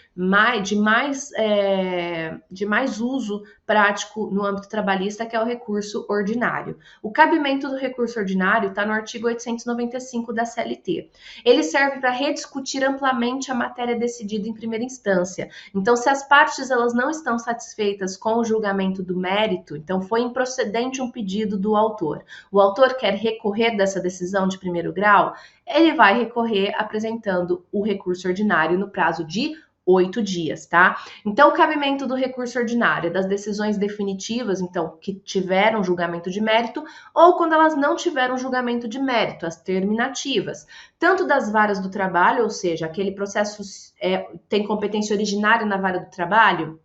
de mais uso prático no âmbito trabalhista, que é o recurso ordinário. O cabimento do recurso ordinário está no artigo 895 da CLT. Ele serve para rediscutir amplamente a matéria decidida em primeira instância. Então, se as partes elas não estão satisfeitas com o julgamento do mérito, então foi improcedente um pedido do autor. O autor quer recorrer dessa decisão de primeiro grau, ele vai recorrer apresentando o recurso ordinário no prazo de 8 dias, tá? Então, o cabimento do recurso ordinário é das decisões definitivas, então, que tiveram julgamento de mérito, ou quando elas não tiveram julgamento de mérito, as terminativas, tanto das varas do trabalho, ou seja, aquele processo tem competência originária na vara do trabalho,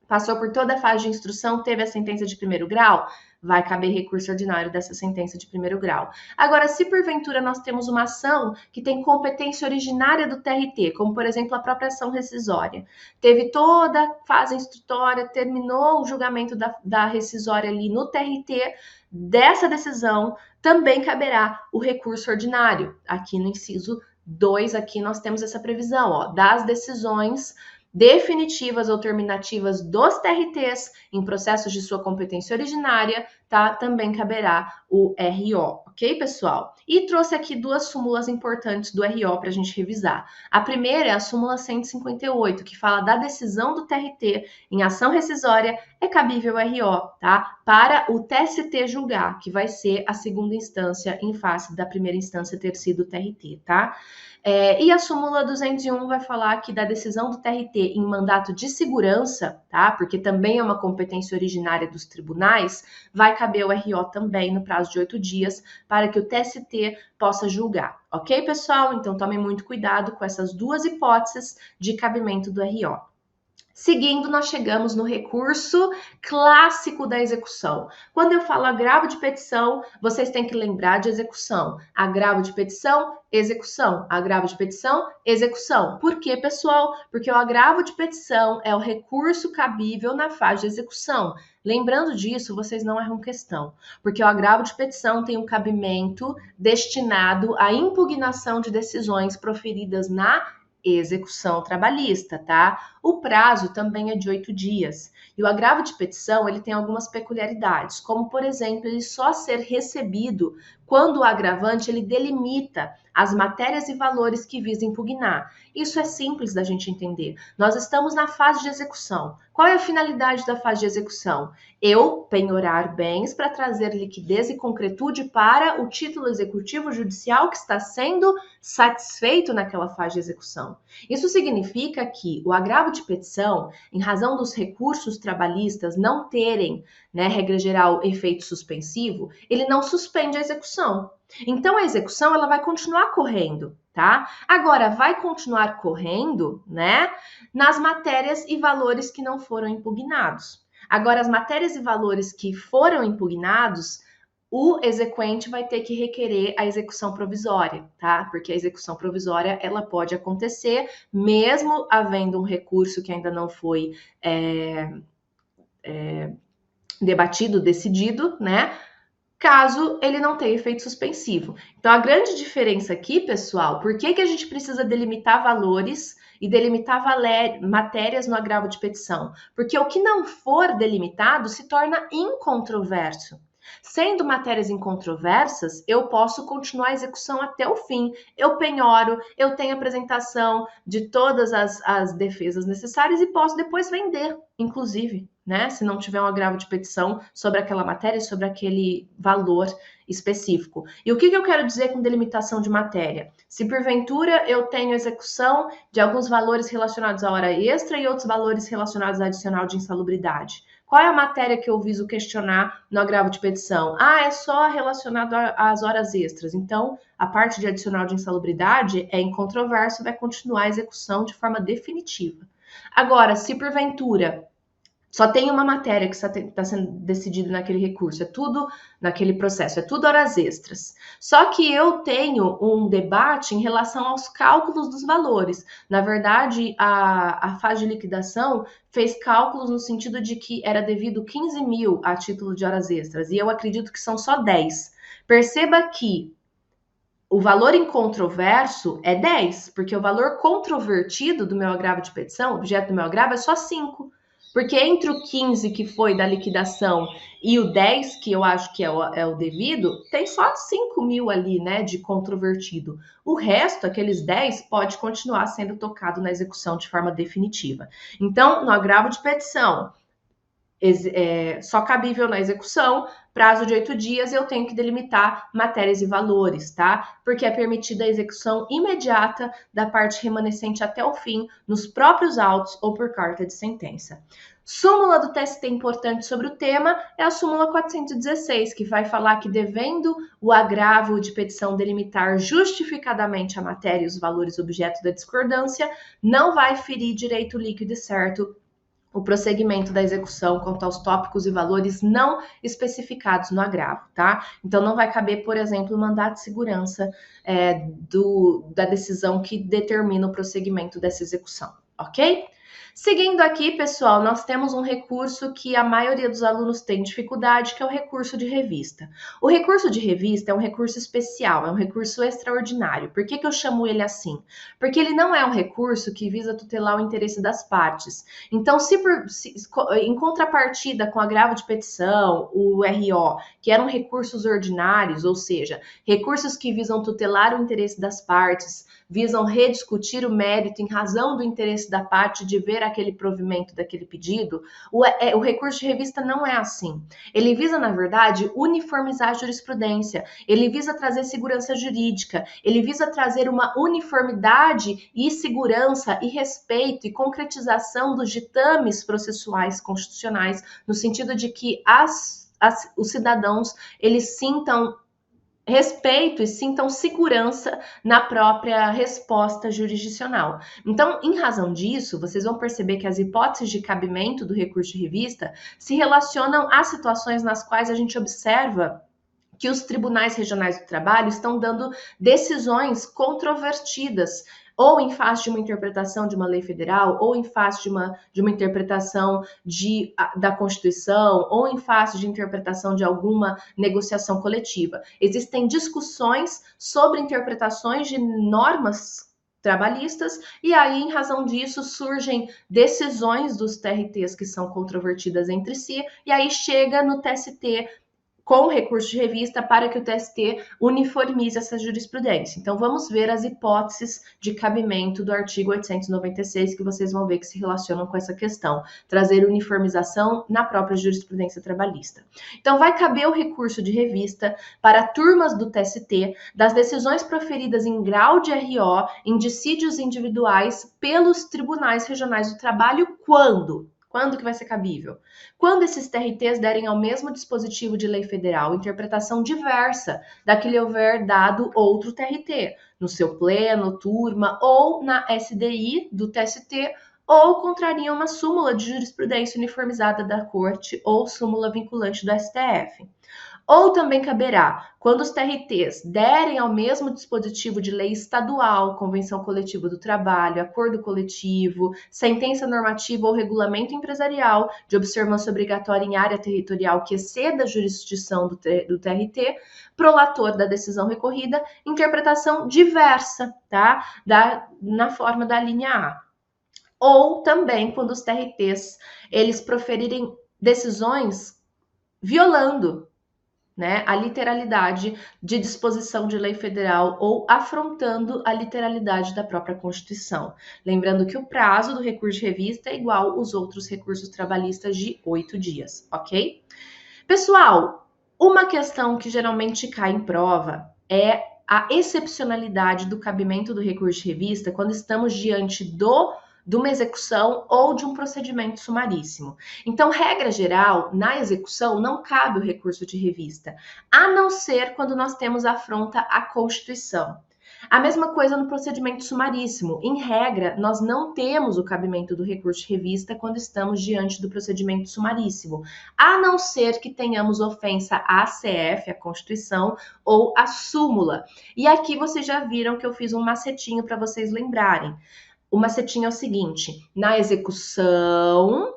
passou por toda a fase de instrução, teve a sentença de primeiro grau, vai caber recurso ordinário dessa sentença de primeiro grau. Agora, se porventura nós temos uma ação que tem competência originária do TRT, como por exemplo a própria ação rescisória, teve toda a fase instrutória, terminou o julgamento da rescisória ali no TRT, dessa decisão também caberá o recurso ordinário. Aqui no inciso 2, aqui nós temos essa previsão, ó, das decisões definitivas ou terminativas dos TRTs em processos de sua competência originária, tá? Também caberá o RO, ok, pessoal? E trouxe aqui 2 súmulas importantes do RO para a gente revisar. A primeira é a súmula 158, que fala da decisão do TRT em ação rescisória é cabível RO, tá? Para o TST julgar, que vai ser a segunda instância em face da primeira instância ter sido o TRT, tá? E a súmula 201 vai falar que da decisão do TRT em mandato de segurança, tá? Porque também é uma competência originária dos tribunais, vai caber o RO também no prazo de 8 dias para que o TST possa julgar, ok, pessoal? Então tomem muito cuidado com essas 2 hipóteses de cabimento do RO. Seguindo, nós chegamos no recurso clássico da execução. Quando eu falo agravo de petição, vocês têm que lembrar de execução. Agravo de petição, execução. Agravo de petição, execução. Por quê, pessoal? Porque o agravo de petição é o recurso cabível na fase de execução. Lembrando disso, vocês não erram questão, porque o agravo de petição tem um cabimento destinado à impugnação de decisões proferidas na execução trabalhista, tá? O prazo também é de 8 dias. E o agravo de petição, ele tem algumas peculiaridades, como, por exemplo, ele só ser recebido quando o agravante ele delimita as matérias e valores que visa impugnar. Isso é simples da gente entender. Nós estamos na fase de execução. Qual é a finalidade da fase de execução? Eu penhorar bens para trazer liquidez e concretude para o título executivo judicial que está sendo satisfeito naquela fase de execução. Isso significa que o agravo de petição, em razão dos recursos trabalhistas não terem, né, regra geral, efeito suspensivo, ele não suspende a execução. Então a execução ela vai continuar correndo, tá? Agora vai continuar correndo, né, nas matérias e valores que não foram impugnados. Agora as matérias e valores que foram impugnados, o exequente vai ter que requerer a execução provisória, tá? Porque a execução provisória ela pode acontecer mesmo havendo um recurso que ainda não foi debatido, decidido, né? Caso ele não tenha efeito suspensivo. Então, a grande diferença aqui, pessoal, por que a gente precisa delimitar valores e delimitar matérias no agravo de petição? Porque o que não for delimitado se torna incontroverso. Sendo matérias incontroversas, eu posso continuar a execução até o fim. Eu penhoro, eu tenho apresentação de todas as defesas necessárias e posso depois vender, inclusive, né? Se não tiver um agravo de petição sobre aquela matéria, sobre aquele valor específico. E o que eu quero dizer com delimitação de matéria? Se porventura eu tenho execução de alguns valores relacionados à hora extra e outros valores relacionados à adicional de insalubridade. Qual é a matéria que eu viso questionar no agravo de petição? É só relacionado às horas extras. Então, a parte de adicional de insalubridade é incontroverso, vai continuar a execução de forma definitiva. Agora, se porventura só tem uma matéria que está sendo decidida naquele recurso, é tudo naquele processo, é tudo horas extras. Só que eu tenho um debate em relação aos cálculos dos valores. Na verdade, a fase de liquidação fez cálculos no sentido de que era devido 15 mil a título de horas extras, e eu acredito que são só 10. Perceba que o valor incontroverso é 10, porque o valor controvertido do meu agravo de petição, objeto do meu agravo, é só 5. Porque entre o 15 que foi da liquidação e o 10, que eu acho que é o devido, tem só 5 mil ali, né, de controvertido. O resto, aqueles 10, pode continuar sendo tocado na execução de forma definitiva. Então, no agravo de petição, só cabível na execução, prazo de 8 dias, eu tenho que delimitar matérias e valores, tá? Porque é permitida a execução imediata da parte remanescente até o fim, nos próprios autos ou por carta de sentença. Súmula do TST importante sobre o tema é a súmula 416, que vai falar que devendo o agravo de petição delimitar justificadamente a matéria e os valores objeto da discordância, não vai ferir direito líquido e certo o prosseguimento da execução quanto aos tópicos e valores não especificados no agravo, tá? Então, não vai caber, por exemplo, o mandato de segurança da decisão que determina o prosseguimento dessa execução, ok? Seguindo aqui, pessoal, nós temos um recurso que a maioria dos alunos tem dificuldade, que é o recurso de revista. O recurso de revista é um recurso especial, é um recurso extraordinário. Por que eu chamo ele assim? Porque ele não é um recurso que visa tutelar o interesse das partes. Então, em contrapartida com o agravo de petição, o RO, que eram recursos ordinários, ou seja, recursos que visam tutelar o interesse das partes, visam rediscutir o mérito em razão do interesse da parte de ver aquele provimento daquele pedido, o recurso de revista não é assim. Ele visa, na verdade, uniformizar a jurisprudência, ele visa trazer segurança jurídica, ele visa trazer uma uniformidade e segurança e respeito e concretização dos ditames processuais constitucionais, no sentido de que os cidadãos eles sintam respeito e sintam segurança na própria resposta jurisdicional. Então, em razão disso, vocês vão perceber que as hipóteses de cabimento do recurso de revista se relacionam a situações nas quais a gente observa que os tribunais regionais do trabalho estão dando decisões controvertidas, ou em face de uma interpretação de uma lei federal, ou em face de uma interpretação da Constituição, ou em face de interpretação de alguma negociação coletiva. Existem discussões sobre interpretações de normas trabalhistas, e aí, em razão disso, surgem decisões dos TRTs que são controvertidas entre si, e aí chega no TST com recurso de revista para que o TST uniformize essa jurisprudência. Então, vamos ver as hipóteses de cabimento do artigo 896, que vocês vão ver que se relacionam com essa questão, trazer uniformização na própria jurisprudência trabalhista. Então, vai caber o recurso de revista para turmas do TST das decisões proferidas em grau de RO em dissídios individuais pelos tribunais regionais do trabalho quando? Quando que vai ser cabível? Quando esses TRTs derem ao mesmo dispositivo de lei federal interpretação diversa da que lhe houver dado outro TRT, no seu pleno, turma ou na SDI do TST, ou contrariam uma súmula de jurisprudência uniformizada da Corte ou súmula vinculante do STF. Ou também caberá, quando os TRTs derem ao mesmo dispositivo de lei estadual, convenção coletiva do trabalho, acordo coletivo, sentença normativa ou regulamento empresarial de observância obrigatória em área territorial que exceda a jurisdição do TRT, prolator da decisão recorrida, interpretação diversa, tá? Na forma da linha A. Ou também quando os TRTs, eles proferirem decisões violando, né, a literalidade de disposição de lei federal ou afrontando a literalidade da própria Constituição. Lembrando que o prazo do recurso de revista é igual aos outros recursos trabalhistas de 8 dias, ok? Pessoal, uma questão que geralmente cai em prova é a excepcionalidade do cabimento do recurso de revista quando estamos diante de uma execução ou de um procedimento sumaríssimo. Então, regra geral, na execução não cabe o recurso de revista, a não ser quando nós temos afronta à Constituição. A mesma coisa no procedimento sumaríssimo. Em regra, nós não temos o cabimento do recurso de revista quando estamos diante do procedimento sumaríssimo, a não ser que tenhamos ofensa à CF, à Constituição, ou à súmula. E aqui vocês já viram que eu fiz um macetinho para vocês lembrarem. O macetinho é o seguinte: na execução,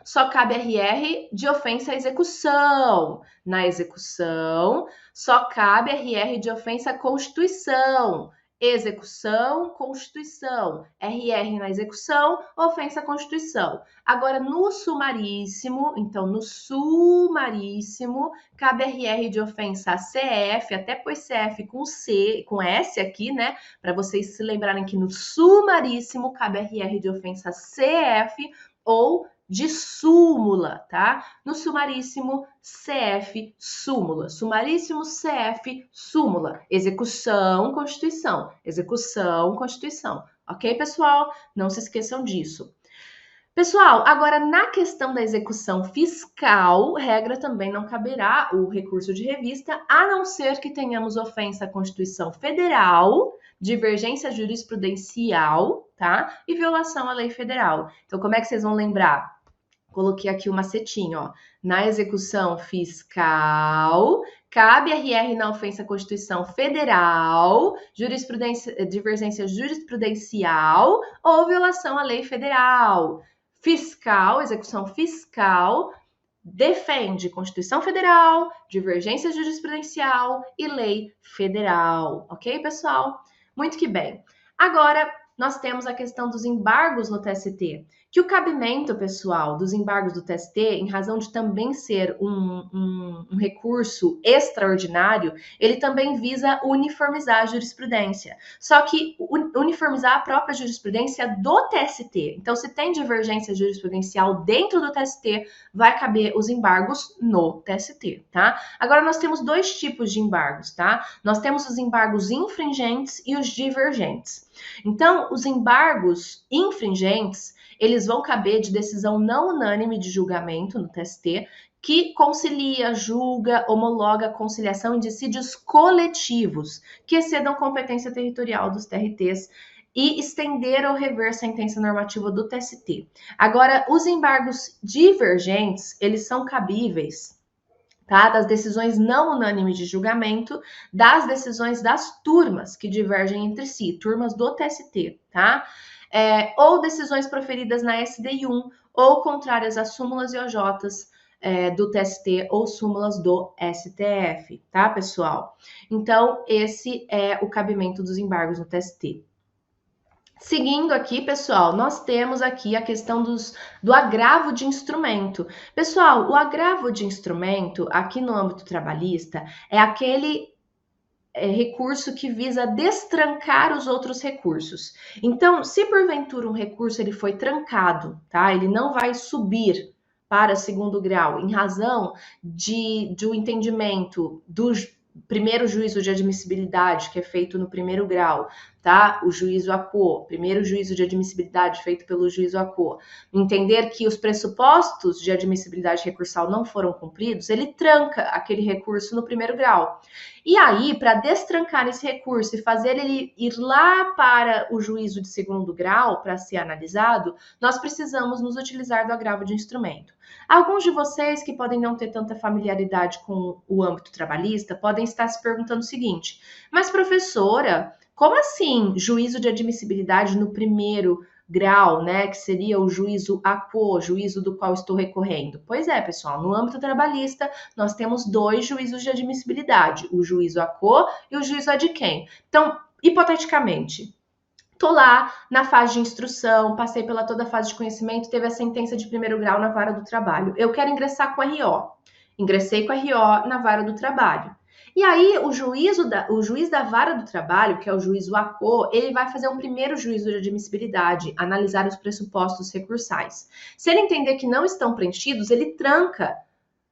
só cabe RR de ofensa à execução. Na execução, só cabe RR de ofensa à Constituição. Execução, Constituição. RR na execução, ofensa à Constituição. Agora, no sumaríssimo, cabe RR de ofensa a CF, até pôs CF com C, com S aqui, né? Para vocês se lembrarem que no sumaríssimo cabe RR de ofensa a CF ou de súmula, tá? No sumaríssimo, CF, súmula. Sumaríssimo, CF, súmula. Execução, Constituição. Execução, Constituição. Ok, pessoal? Não se esqueçam disso. Pessoal, agora na questão da execução fiscal, regra também não caberá o recurso de revista, a não ser que tenhamos ofensa à Constituição Federal, divergência jurisprudencial, tá? E violação à lei federal. Então, como é que vocês vão lembrar? Coloquei aqui o macetinho, ó. Na execução fiscal, cabe RR na ofensa à Constituição Federal, divergência jurisprudencial ou violação à lei federal. Fiscal, execução fiscal, defende Constituição Federal, divergência jurisprudencial e lei federal. Ok, pessoal? Muito que bem. Agora, nós temos a questão dos embargos no TST, que o cabimento, pessoal, dos embargos do TST, em razão de também ser um recurso extraordinário, ele também visa uniformizar a jurisprudência. Só que uniformizar a própria jurisprudência do TST. Então, se tem divergência jurisprudencial dentro do TST, vai caber os embargos no TST, tá? Agora, nós temos dois tipos de embargos, tá? Nós temos os embargos infringentes e os divergentes. Então, os embargos infringentes, eles vão caber de decisão não unânime de julgamento no TST, que concilia, julga, homologa a conciliação em dissídios coletivos, que excedam competência territorial dos TRTs e estender ou rever sentença normativa do TST. Agora, os embargos divergentes, eles são cabíveis, tá? Das decisões não unânimes de julgamento, das decisões das turmas que divergem entre si, turmas do TST, tá? Ou decisões proferidas na SDI1, ou contrárias às súmulas e OJs do TST ou súmulas do STF, tá, pessoal? Então, esse é o cabimento dos embargos no TST. Seguindo aqui, pessoal, nós temos aqui a questão do agravo de instrumento. Pessoal, o agravo de instrumento, aqui no âmbito trabalhista, é aquele recurso que visa destrancar os outros recursos. Então, se porventura um recurso ele foi trancado, tá? Ele não vai subir para segundo grau em razão de um entendimento do primeiro juízo de admissibilidade, que é feito no primeiro grau, tá? O juízo ACO, primeiro juízo de admissibilidade feito pelo juízo ACO, entender que os pressupostos de admissibilidade recursal não foram cumpridos, ele tranca aquele recurso no primeiro grau. E aí, para destrancar esse recurso e fazer ele ir lá para o juízo de segundo grau para ser analisado, nós precisamos nos utilizar do agravo de instrumento. Alguns de vocês que podem não ter tanta familiaridade com o âmbito trabalhista podem estar se perguntando o seguinte: mas professora, como assim juízo de admissibilidade no primeiro grau, né, que seria o juízo ACO, juízo do qual estou recorrendo? Pois é, pessoal, no âmbito trabalhista nós temos 2 juízos de admissibilidade, o juízo ACO e o juízo ADQUEM. Então, hipoteticamente, tô lá na fase de instrução, passei pela toda a fase de conhecimento, teve a sentença de primeiro grau na vara do trabalho. Eu quero ingressar com RO. Ingressei com RO na vara do trabalho. E aí, o juiz da vara do trabalho, que é o juízo ACO, ele vai fazer um primeiro juízo de admissibilidade, analisar os pressupostos recursais. Se ele entender que não estão preenchidos, ele tranca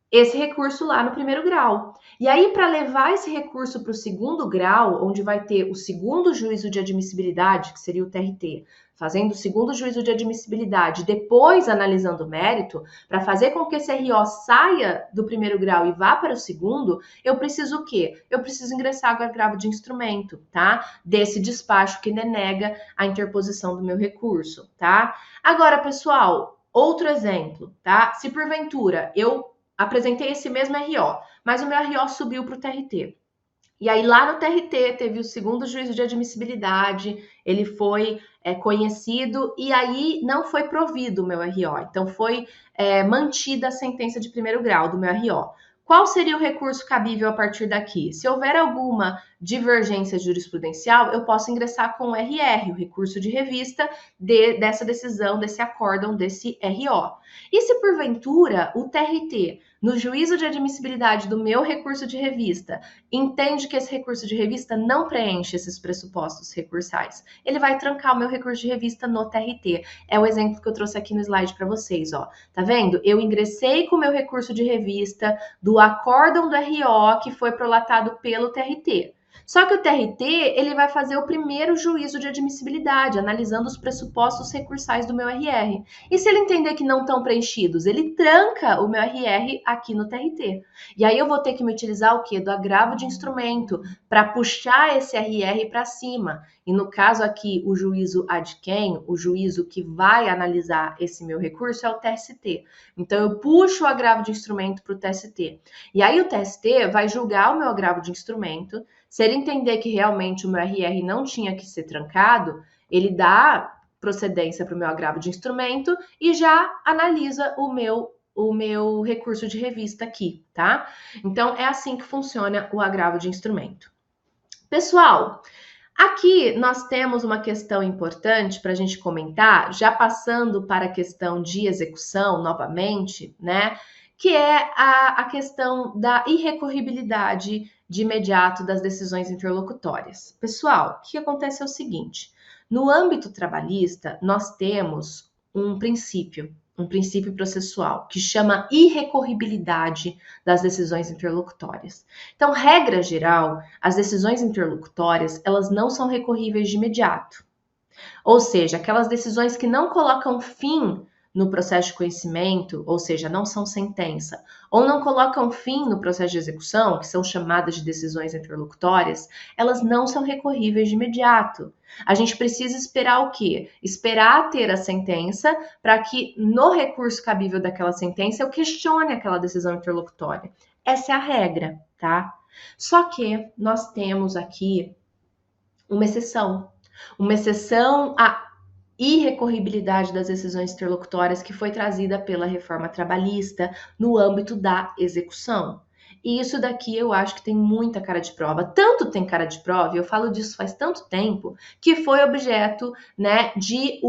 esse recurso lá no primeiro grau. E aí, para levar esse recurso para o segundo grau, onde vai ter o segundo juízo de admissibilidade, que seria o TRT, fazendo o segundo juízo de admissibilidade, depois analisando o mérito, para fazer com que esse RO saia do primeiro grau e vá para o segundo, eu preciso o quê? Eu preciso ingressar com agravo de instrumento, tá? Desse despacho que denega a interposição do meu recurso, tá? Agora, pessoal, outro exemplo, tá? Se porventura eu apresentei esse mesmo RO, mas o meu RO subiu para o TRT. E aí, lá no TRT, teve o segundo juízo de admissibilidade, ele foi conhecido e aí não foi provido o meu RO. Então, foi mantida a sentença de primeiro grau do meu RO. Qual seria o recurso cabível a partir daqui? Se houver alguma divergência jurisprudencial, eu posso ingressar com o RR, o recurso de revista dessa decisão, desse acórdão, desse RO. E se porventura o TRT, no juízo de admissibilidade do meu recurso de revista, entende que esse recurso de revista não preenche esses pressupostos recursais, ele vai trancar o meu recurso de revista no TRT. É o exemplo que eu trouxe aqui no slide para vocês, ó. Tá vendo? Eu ingressei com o meu recurso de revista do acórdão do RO que foi prolatado pelo TRT. Só que o TRT, ele vai fazer o primeiro juízo de admissibilidade, analisando os pressupostos recursais do meu RR. E se ele entender que não estão preenchidos, ele tranca o meu RR aqui no TRT. E aí eu vou ter que me utilizar o quê? Do agravo de instrumento para puxar esse RR para cima. E no caso aqui, o juízo adquem, o juízo que vai analisar esse meu recurso é o TST. Então eu puxo o agravo de instrumento para o TST. E aí o TST vai julgar o meu agravo de instrumento. Se ele entender que realmente o meu RR não tinha que ser trancado, ele dá procedência para o meu agravo de instrumento e já analisa o meu recurso de revista aqui, tá? Então, é assim que funciona o agravo de instrumento. Pessoal, aqui nós temos uma questão importante para a gente comentar, já passando para a questão de execução novamente, né? Que é a questão da irrecorribilidade de imediato das decisões interlocutórias. Pessoal, o que acontece é o seguinte: no âmbito trabalhista, nós temos um princípio processual, que chama irrecorribilidade das decisões interlocutórias. Então, regra geral, as decisões interlocutórias, elas não são recorríveis de imediato. Ou seja, aquelas decisões que não colocam fim no processo de conhecimento, ou seja, não são sentença, ou não colocam fim no processo de execução, que são chamadas de decisões interlocutórias, elas não são recorríveis de imediato. A gente precisa esperar o quê? Esperar ter a sentença para que no recurso cabível daquela sentença eu questione aquela decisão interlocutória. Essa é a regra, tá? Só que nós temos aqui uma exceção irrecorribilidade das decisões interlocutórias que foi trazida pela reforma trabalhista no âmbito da execução. E isso daqui eu acho que tem muita cara de prova. Tanto tem cara de prova, e eu falo disso faz tanto tempo, que foi objeto, né, de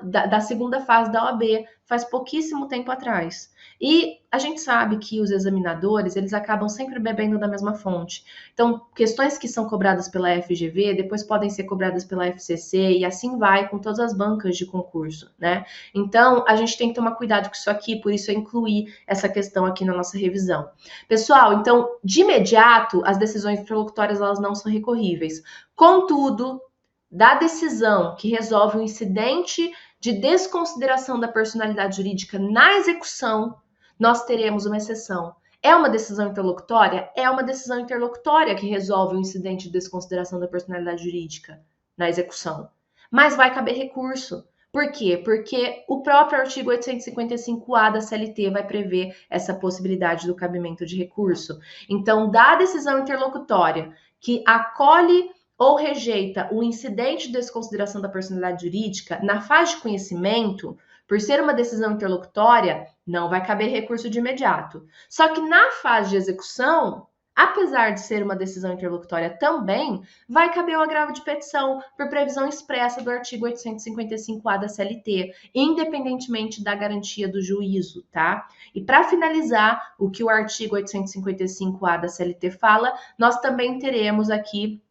da segunda fase da OAB, faz pouquíssimo tempo atrás. E a gente sabe que os examinadores, eles acabam sempre bebendo da mesma fonte. Então, questões que são cobradas pela FGV, depois podem ser cobradas pela FCC, e assim vai com todas as bancas de concurso, né? Então, a gente tem que tomar cuidado com isso aqui, por isso eu incluí essa questão aqui na nossa revisão. Pessoal, então, de imediato, as decisões interlocutórias, elas não são recorríveis. Contudo, da decisão que resolve o incidente de desconsideração da personalidade jurídica na execução, nós teremos uma exceção. É uma decisão interlocutória? É uma decisão interlocutória que resolve o incidente de desconsideração da personalidade jurídica na execução. Mas vai caber recurso. Por quê? Porque o próprio artigo 855-A da CLT vai prever essa possibilidade do cabimento de recurso. Então, da decisão interlocutória que acolhe ou rejeita o incidente de desconsideração da personalidade jurídica na fase de conhecimento, por ser uma decisão interlocutória, não vai caber recurso de imediato. Só que na fase de execução, apesar de ser uma decisão interlocutória também, vai caber o agravo de petição por previsão expressa do artigo 855-A da CLT, independentemente da garantia do juízo, tá? E para finalizar, o que o artigo 855-A da CLT fala, nós também teremos aqui,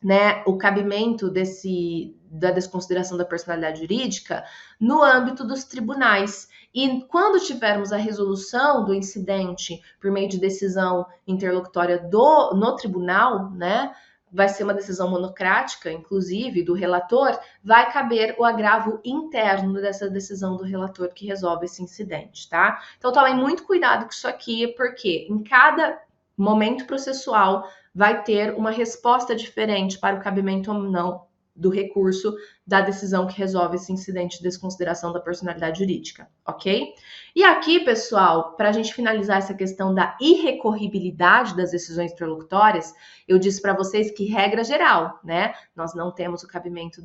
né, o cabimento da desconsideração da personalidade jurídica no âmbito dos tribunais. E quando tivermos a resolução do incidente por meio de decisão interlocutória no tribunal, né, vai ser uma decisão monocrática, inclusive, do relator, vai caber o agravo interno dessa decisão do relator que resolve esse incidente, tá? Então, tomem muito cuidado com isso aqui, porque em cada momento processual vai ter uma resposta diferente para o cabimento ou não do recurso da decisão que resolve esse incidente de desconsideração da personalidade jurídica, ok? E aqui, pessoal, para a gente finalizar essa questão da irrecorribilidade das decisões interlocutórias, eu disse para vocês que, regra geral, né, nós não temos o cabimento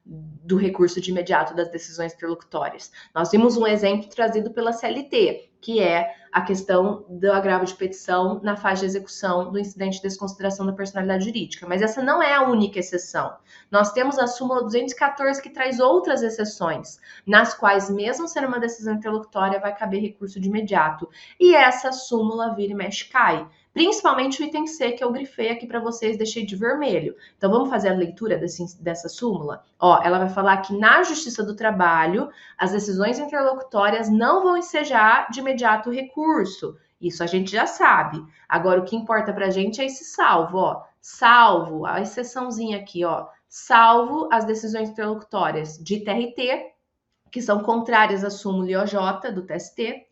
do recurso de imediato das decisões interlocutórias. Nós vimos um exemplo trazido pela CLT, que é a questão do agravo de petição na fase de execução do incidente de desconsideração da personalidade jurídica. Mas essa não é a única exceção. Nós temos a súmula 214 que traz outras exceções, nas quais, mesmo sendo uma decisão interlocutória, vai caber recurso de imediato. E essa súmula vira e mexe cai. Principalmente o item C, que eu grifei aqui para vocês, deixei de vermelho. Então, vamos fazer a leitura dessa súmula? Ó, ela vai falar que na Justiça do Trabalho, as decisões interlocutórias não vão ensejar de imediato o recurso. Isso a gente já sabe. Agora, o que importa para a gente é esse salvo, ó. Salvo, a exceçãozinha aqui, ó. Salvo as decisões interlocutórias de TRT, que são contrárias à súmula IOJ do TST,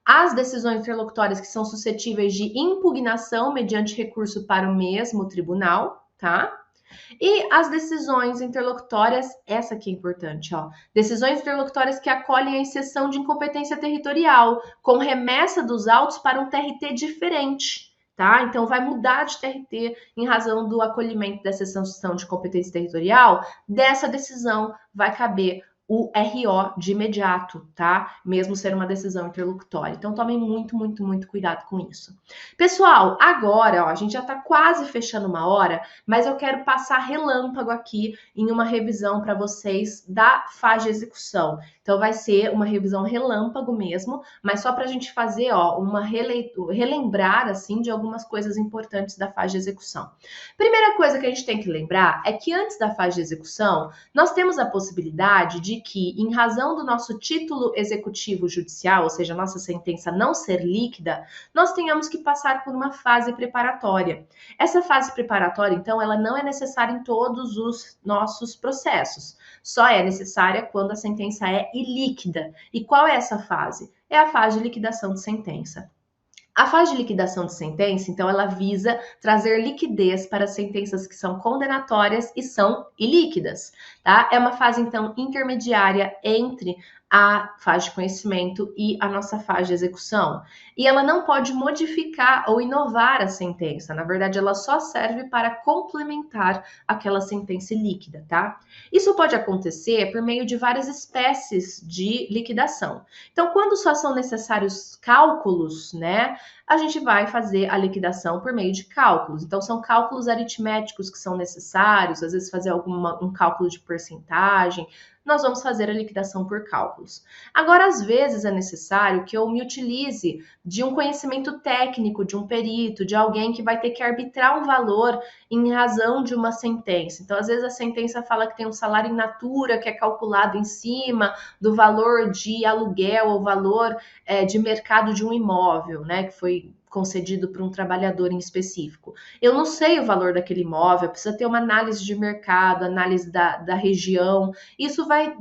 as decisões interlocutórias que são suscetíveis de impugnação mediante recurso para o mesmo tribunal, tá? E as decisões interlocutórias, essa aqui é importante, ó. Decisões interlocutórias que acolhem a exceção de incompetência territorial, com remessa dos autos para um TRT diferente, tá? Então, vai mudar de TRT em razão do acolhimento dessa exceção de competência territorial. Dessa decisão vai caber o RO de imediato, tá? Mesmo ser uma decisão interlocutória. Então, tomem muito, muito, muito cuidado com isso. Pessoal, agora, ó, a gente já tá quase fechando uma hora, mas eu quero passar relâmpago aqui em uma revisão para vocês da fase de execução. Então, vai ser uma revisão relâmpago mesmo, mas só para a gente fazer, ó, uma relembrar, assim, de algumas coisas importantes da fase de execução. Primeira coisa que a gente tem que lembrar é que antes da fase de execução, nós temos a possibilidade de que, em razão do nosso título executivo judicial, ou seja, a nossa sentença não ser líquida, nós tenhamos que passar por uma fase preparatória. Essa fase preparatória, então, ela não é necessária em todos os nossos processos. Só é necessária quando a sentença é ilíquida. E qual é essa fase? É a fase de liquidação de sentença. A fase de liquidação de sentença, então, ela visa trazer liquidez para sentenças que são condenatórias e são ilíquidas, tá? É uma fase, então, intermediária entre a fase de conhecimento e a nossa fase de execução. E ela não pode modificar ou inovar a sentença. Na verdade, ela só serve para complementar aquela sentença líquida, tá? Isso pode acontecer por meio de várias espécies de liquidação. Então, quando só são necessários cálculos, né, a gente vai fazer a liquidação por meio de cálculos. Então, são cálculos aritméticos que são necessários, às vezes fazer um cálculo de porcentagem, nós vamos fazer a liquidação por cálculos. Agora, às vezes é necessário que eu me utilize de um conhecimento técnico, de um perito, de alguém que vai ter que arbitrar um valor em razão de uma sentença. Então, às vezes a sentença fala que tem um salário in natura que é calculado em cima do valor de aluguel ou valor de mercado de um imóvel, né, que foi concedido para um trabalhador em específico. Eu não sei o valor daquele imóvel, precisa ter uma análise de mercado, análise da região. Isso vai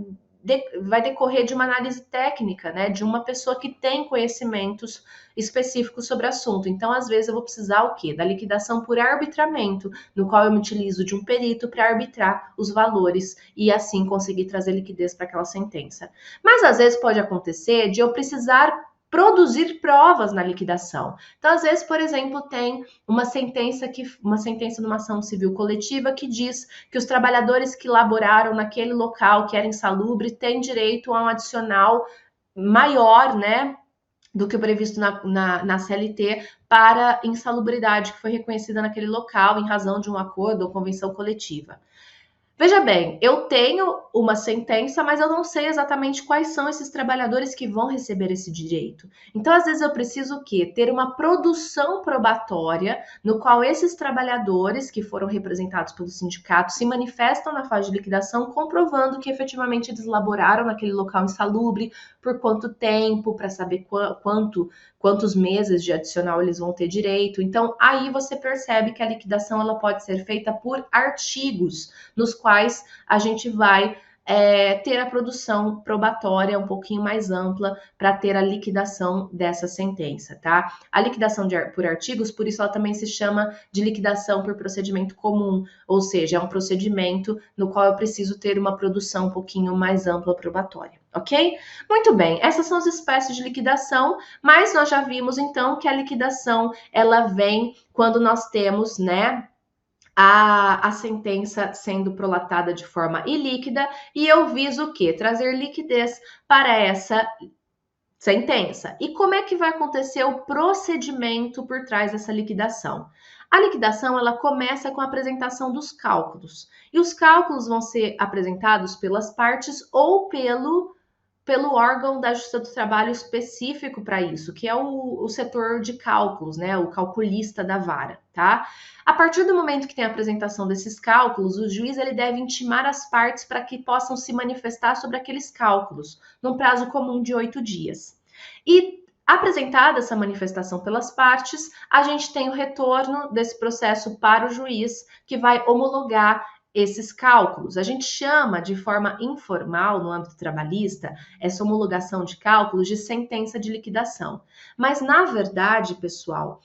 decorrer de uma análise técnica, né, de uma pessoa que tem conhecimentos específicos sobre o assunto. Então, às vezes, eu vou precisar o quê? Da liquidação por arbitramento, no qual eu me utilizo de um perito para arbitrar os valores e, assim, conseguir trazer liquidez para aquela sentença. Mas, às vezes, pode acontecer de eu precisar produzir provas na liquidação. Então, às vezes, por exemplo, tem uma sentença numa ação civil coletiva que diz que os trabalhadores que laboraram naquele local que era insalubre têm direito a um adicional maior, né, do que o previsto na CLT para insalubridade que foi reconhecida naquele local em razão de um acordo ou convenção coletiva. Veja bem, eu tenho uma sentença, mas eu não sei exatamente quais são esses trabalhadores que vão receber esse direito. Então, às vezes, eu preciso o quê? Ter uma produção probatória no qual esses trabalhadores que foram representados pelo sindicato se manifestam na fase de liquidação, comprovando que efetivamente eles laboraram naquele local insalubre, por quanto tempo, para saber quantos meses de adicional eles vão ter direito. Então, aí você percebe que a liquidação ela pode ser feita por artigos, nos quais a gente vai ter a produção probatória um pouquinho mais ampla para ter a liquidação dessa sentença, tá? A liquidação por artigos, por isso ela também se chama de liquidação por procedimento comum, ou seja, é um procedimento no qual eu preciso ter uma produção um pouquinho mais ampla probatória, ok? Muito bem, essas são as espécies de liquidação, mas nós já vimos então que a liquidação ela vem quando nós temos, né, a sentença sendo prolatada de forma ilíquida e eu viso o quê? Trazer liquidez para essa sentença. E como é que vai acontecer o procedimento por trás dessa liquidação? A liquidação ela começa com a apresentação dos cálculos. E os cálculos vão ser apresentados pelas partes ou pelo órgão da Justiça do Trabalho específico para isso, que é o setor de cálculos, né? O calculista da vara, tá? A partir do momento que tem a apresentação desses cálculos, o juiz ele deve intimar as partes para que possam se manifestar sobre aqueles cálculos, num prazo comum de 8 dias. E apresentada essa manifestação pelas partes, a gente tem o retorno desse processo para o juiz, que vai homologar esses cálculos. A gente chama de forma informal, no âmbito trabalhista, essa homologação de cálculos de sentença de liquidação. Mas, na verdade, pessoal,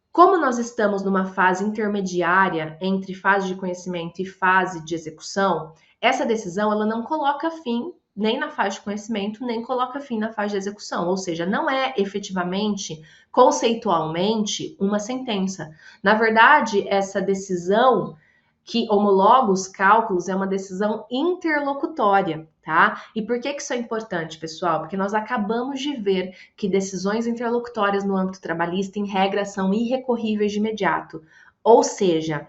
como nós estamos numa fase intermediária entre fase de conhecimento e fase de execução, essa decisão ela não coloca fim nem na fase de conhecimento, nem coloca fim na fase de execução, ou seja, não é efetivamente, conceitualmente, uma sentença. Na verdade, essa decisão que homologa os cálculos é uma decisão interlocutória, tá? E por que isso é importante, pessoal? Porque nós acabamos de ver que decisões interlocutórias no âmbito trabalhista, em regra, são irrecorríveis de imediato. Ou seja,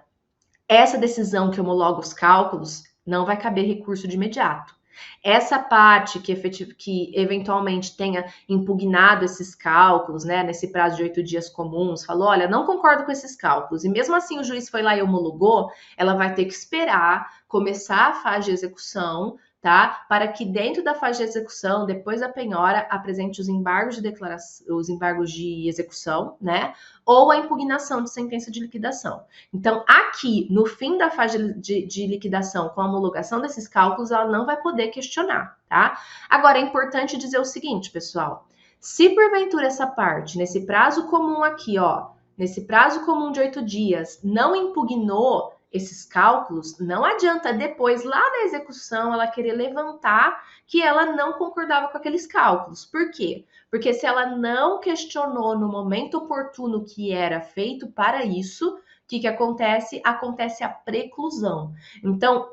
essa decisão que homologa os cálculos não vai caber recurso de imediato. Essa parte que eventualmente tenha impugnado esses cálculos, né, nesse prazo de 8 dias comuns, falou, olha, não concordo com esses cálculos, e mesmo assim o juiz foi lá e homologou, ela vai ter que esperar começar a fase de execução, tá? Para que dentro da fase de execução, depois da penhora, apresente os embargos de declaração, os embargos de execução, né? Ou a impugnação de sentença de liquidação. Então, aqui, no fim da fase de liquidação, com a homologação desses cálculos, ela não vai poder questionar, tá? Agora, é importante dizer o seguinte, pessoal. Se porventura essa parte, nesse prazo comum aqui, ó, nesse prazo comum de 8 dias, não impugnou esses cálculos, não adianta depois, lá na execução, ela querer levantar que ela não concordava com aqueles cálculos. Por quê? Porque se ela não questionou no momento oportuno que era feito para isso, o que acontece? Acontece a preclusão. Então,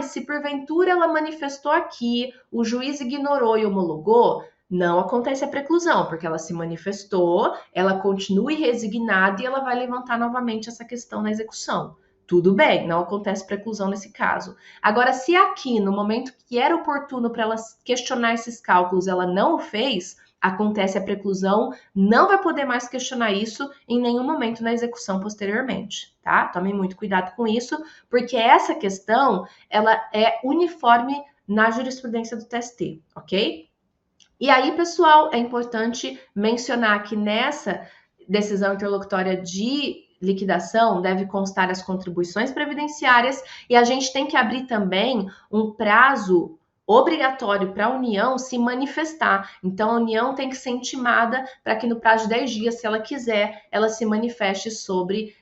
se porventura ela manifestou aqui, o juiz ignorou e homologou, não acontece a preclusão, porque ela se manifestou, ela continua resignada e ela vai levantar novamente essa questão na execução. Tudo bem, não acontece preclusão nesse caso. Agora, se aqui, no momento que era oportuno para ela questionar esses cálculos, ela não o fez, acontece a preclusão, não vai poder mais questionar isso em nenhum momento na execução posteriormente, tá? Tomem muito cuidado com isso, porque essa questão, ela é uniforme na jurisprudência do TST, ok? E aí, pessoal, é importante mencionar que nessa decisão interlocutória de liquidação deve constar as contribuições previdenciárias e a gente tem que abrir também um prazo obrigatório para a União se manifestar. Então, a União tem que ser intimada para que no prazo de 10 dias, se ela quiser, ela se manifeste sobre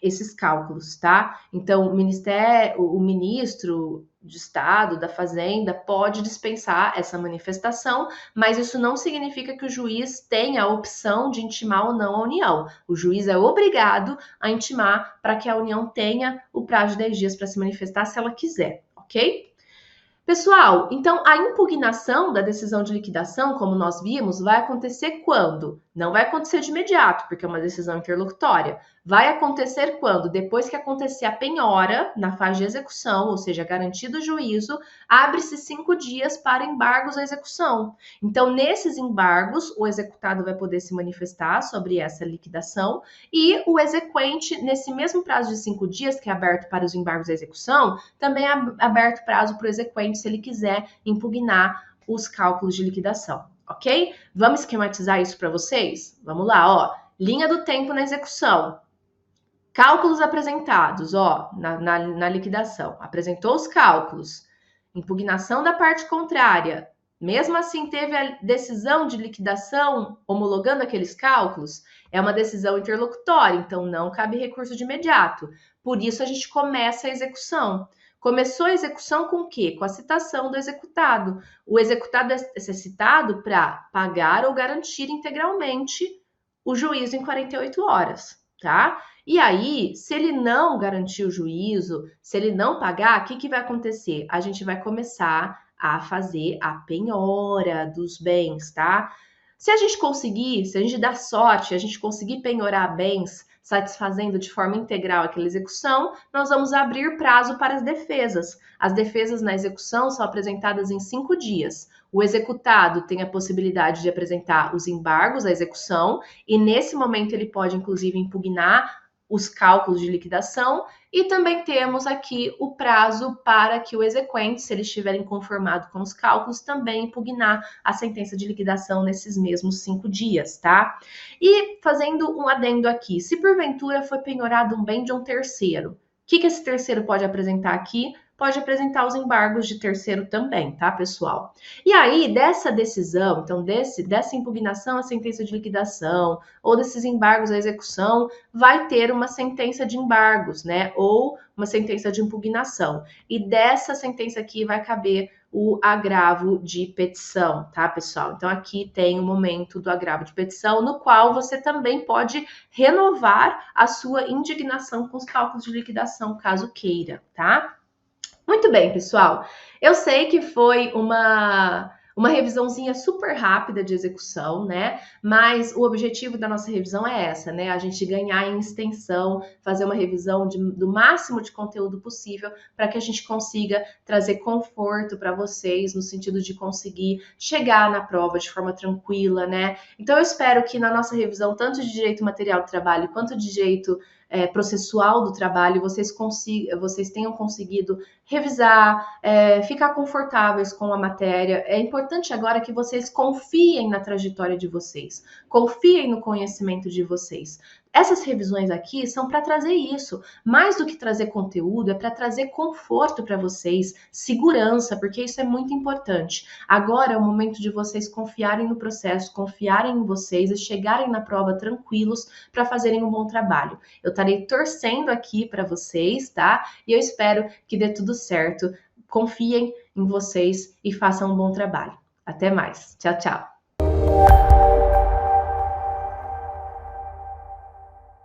esses cálculos, tá? Então, o ministro de Estado, da Fazenda, pode dispensar essa manifestação, mas isso não significa que o juiz tenha a opção de intimar ou não a União. O juiz é obrigado a intimar para que a União tenha o prazo de 10 dias para se manifestar se ela quiser, ok? Pessoal, então a impugnação da decisão de liquidação, como nós vimos, vai acontecer quando? Não vai acontecer de imediato, porque é uma decisão interlocutória. Vai acontecer quando? Depois que acontecer a penhora na fase de execução, ou seja, garantido o juízo, abre-se 5 dias para embargos à execução. Então, nesses embargos, o executado vai poder se manifestar sobre essa liquidação e o exequente, nesse mesmo prazo de 5 dias, que é aberto para os embargos à execução, também é aberto prazo para o exequente se ele quiser impugnar os cálculos de liquidação, ok? Vamos esquematizar isso para vocês? Vamos lá, ó. Linha do tempo na execução. Cálculos apresentados, ó, na liquidação. Apresentou os cálculos. Impugnação da parte contrária. Mesmo assim, teve a decisão de liquidação homologando aqueles cálculos. É uma decisão interlocutória, então não cabe recurso de imediato. Por isso, a gente começa a execução. Começou a execução com o quê? Com a citação do executado. O executado é citado para pagar ou garantir integralmente o juízo em 48 horas, tá? E aí, se ele não garantir o juízo, se ele não pagar, o que vai acontecer? A gente vai começar a fazer a penhora dos bens, tá? Se a gente dar sorte, a gente conseguir penhorar bens satisfazendo de forma integral aquela execução, nós vamos abrir prazo para as defesas. As defesas na execução são apresentadas em 5 dias. O executado tem a possibilidade de apresentar os embargos à execução e, nesse momento, ele pode, inclusive, impugnar os cálculos de liquidação e também temos aqui o prazo para que o exequente, se ele estiver inconformado com os cálculos, também impugnar a sentença de liquidação nesses mesmos 5 dias, tá? E fazendo um adendo aqui, se porventura foi penhorado um bem de um terceiro, o que esse terceiro pode apresentar aqui? Pode apresentar os embargos de terceiro também, tá, pessoal? E aí, dessa decisão, então, dessa impugnação à sentença de liquidação ou desses embargos à execução, vai ter uma sentença de embargos, né? Ou uma sentença de impugnação. E dessa sentença aqui vai caber o agravo de petição, tá, pessoal? Então, aqui tem o momento do agravo de petição, no qual você também pode renovar a sua indignação com os cálculos de liquidação, caso queira, tá? Muito bem, pessoal. Eu sei que foi uma revisãozinha super rápida de execução, né? Mas o objetivo da nossa revisão é essa, né? A gente ganhar em extensão, fazer uma revisão do máximo de conteúdo possível para que a gente consiga trazer conforto para vocês, no sentido de conseguir chegar na prova de forma tranquila, né? Então, eu espero que na nossa revisão, tanto de direito material do trabalho quanto de direito processual do trabalho, vocês tenham conseguido revisar, ficar confortáveis com a matéria. É importante agora que vocês confiem na trajetória de vocês, confiem no conhecimento de vocês. essas revisões aqui são para trazer isso. Mais do que trazer conteúdo, é para trazer conforto para vocês, segurança, porque isso é muito importante. Agora é o momento de vocês confiarem no processo, confiarem em vocês e chegarem na prova tranquilos para fazerem um bom trabalho. Eu estarei torcendo aqui para vocês, tá? E eu espero que dê tudo certo. Confiem em vocês e façam um bom trabalho. Até mais. Tchau, tchau.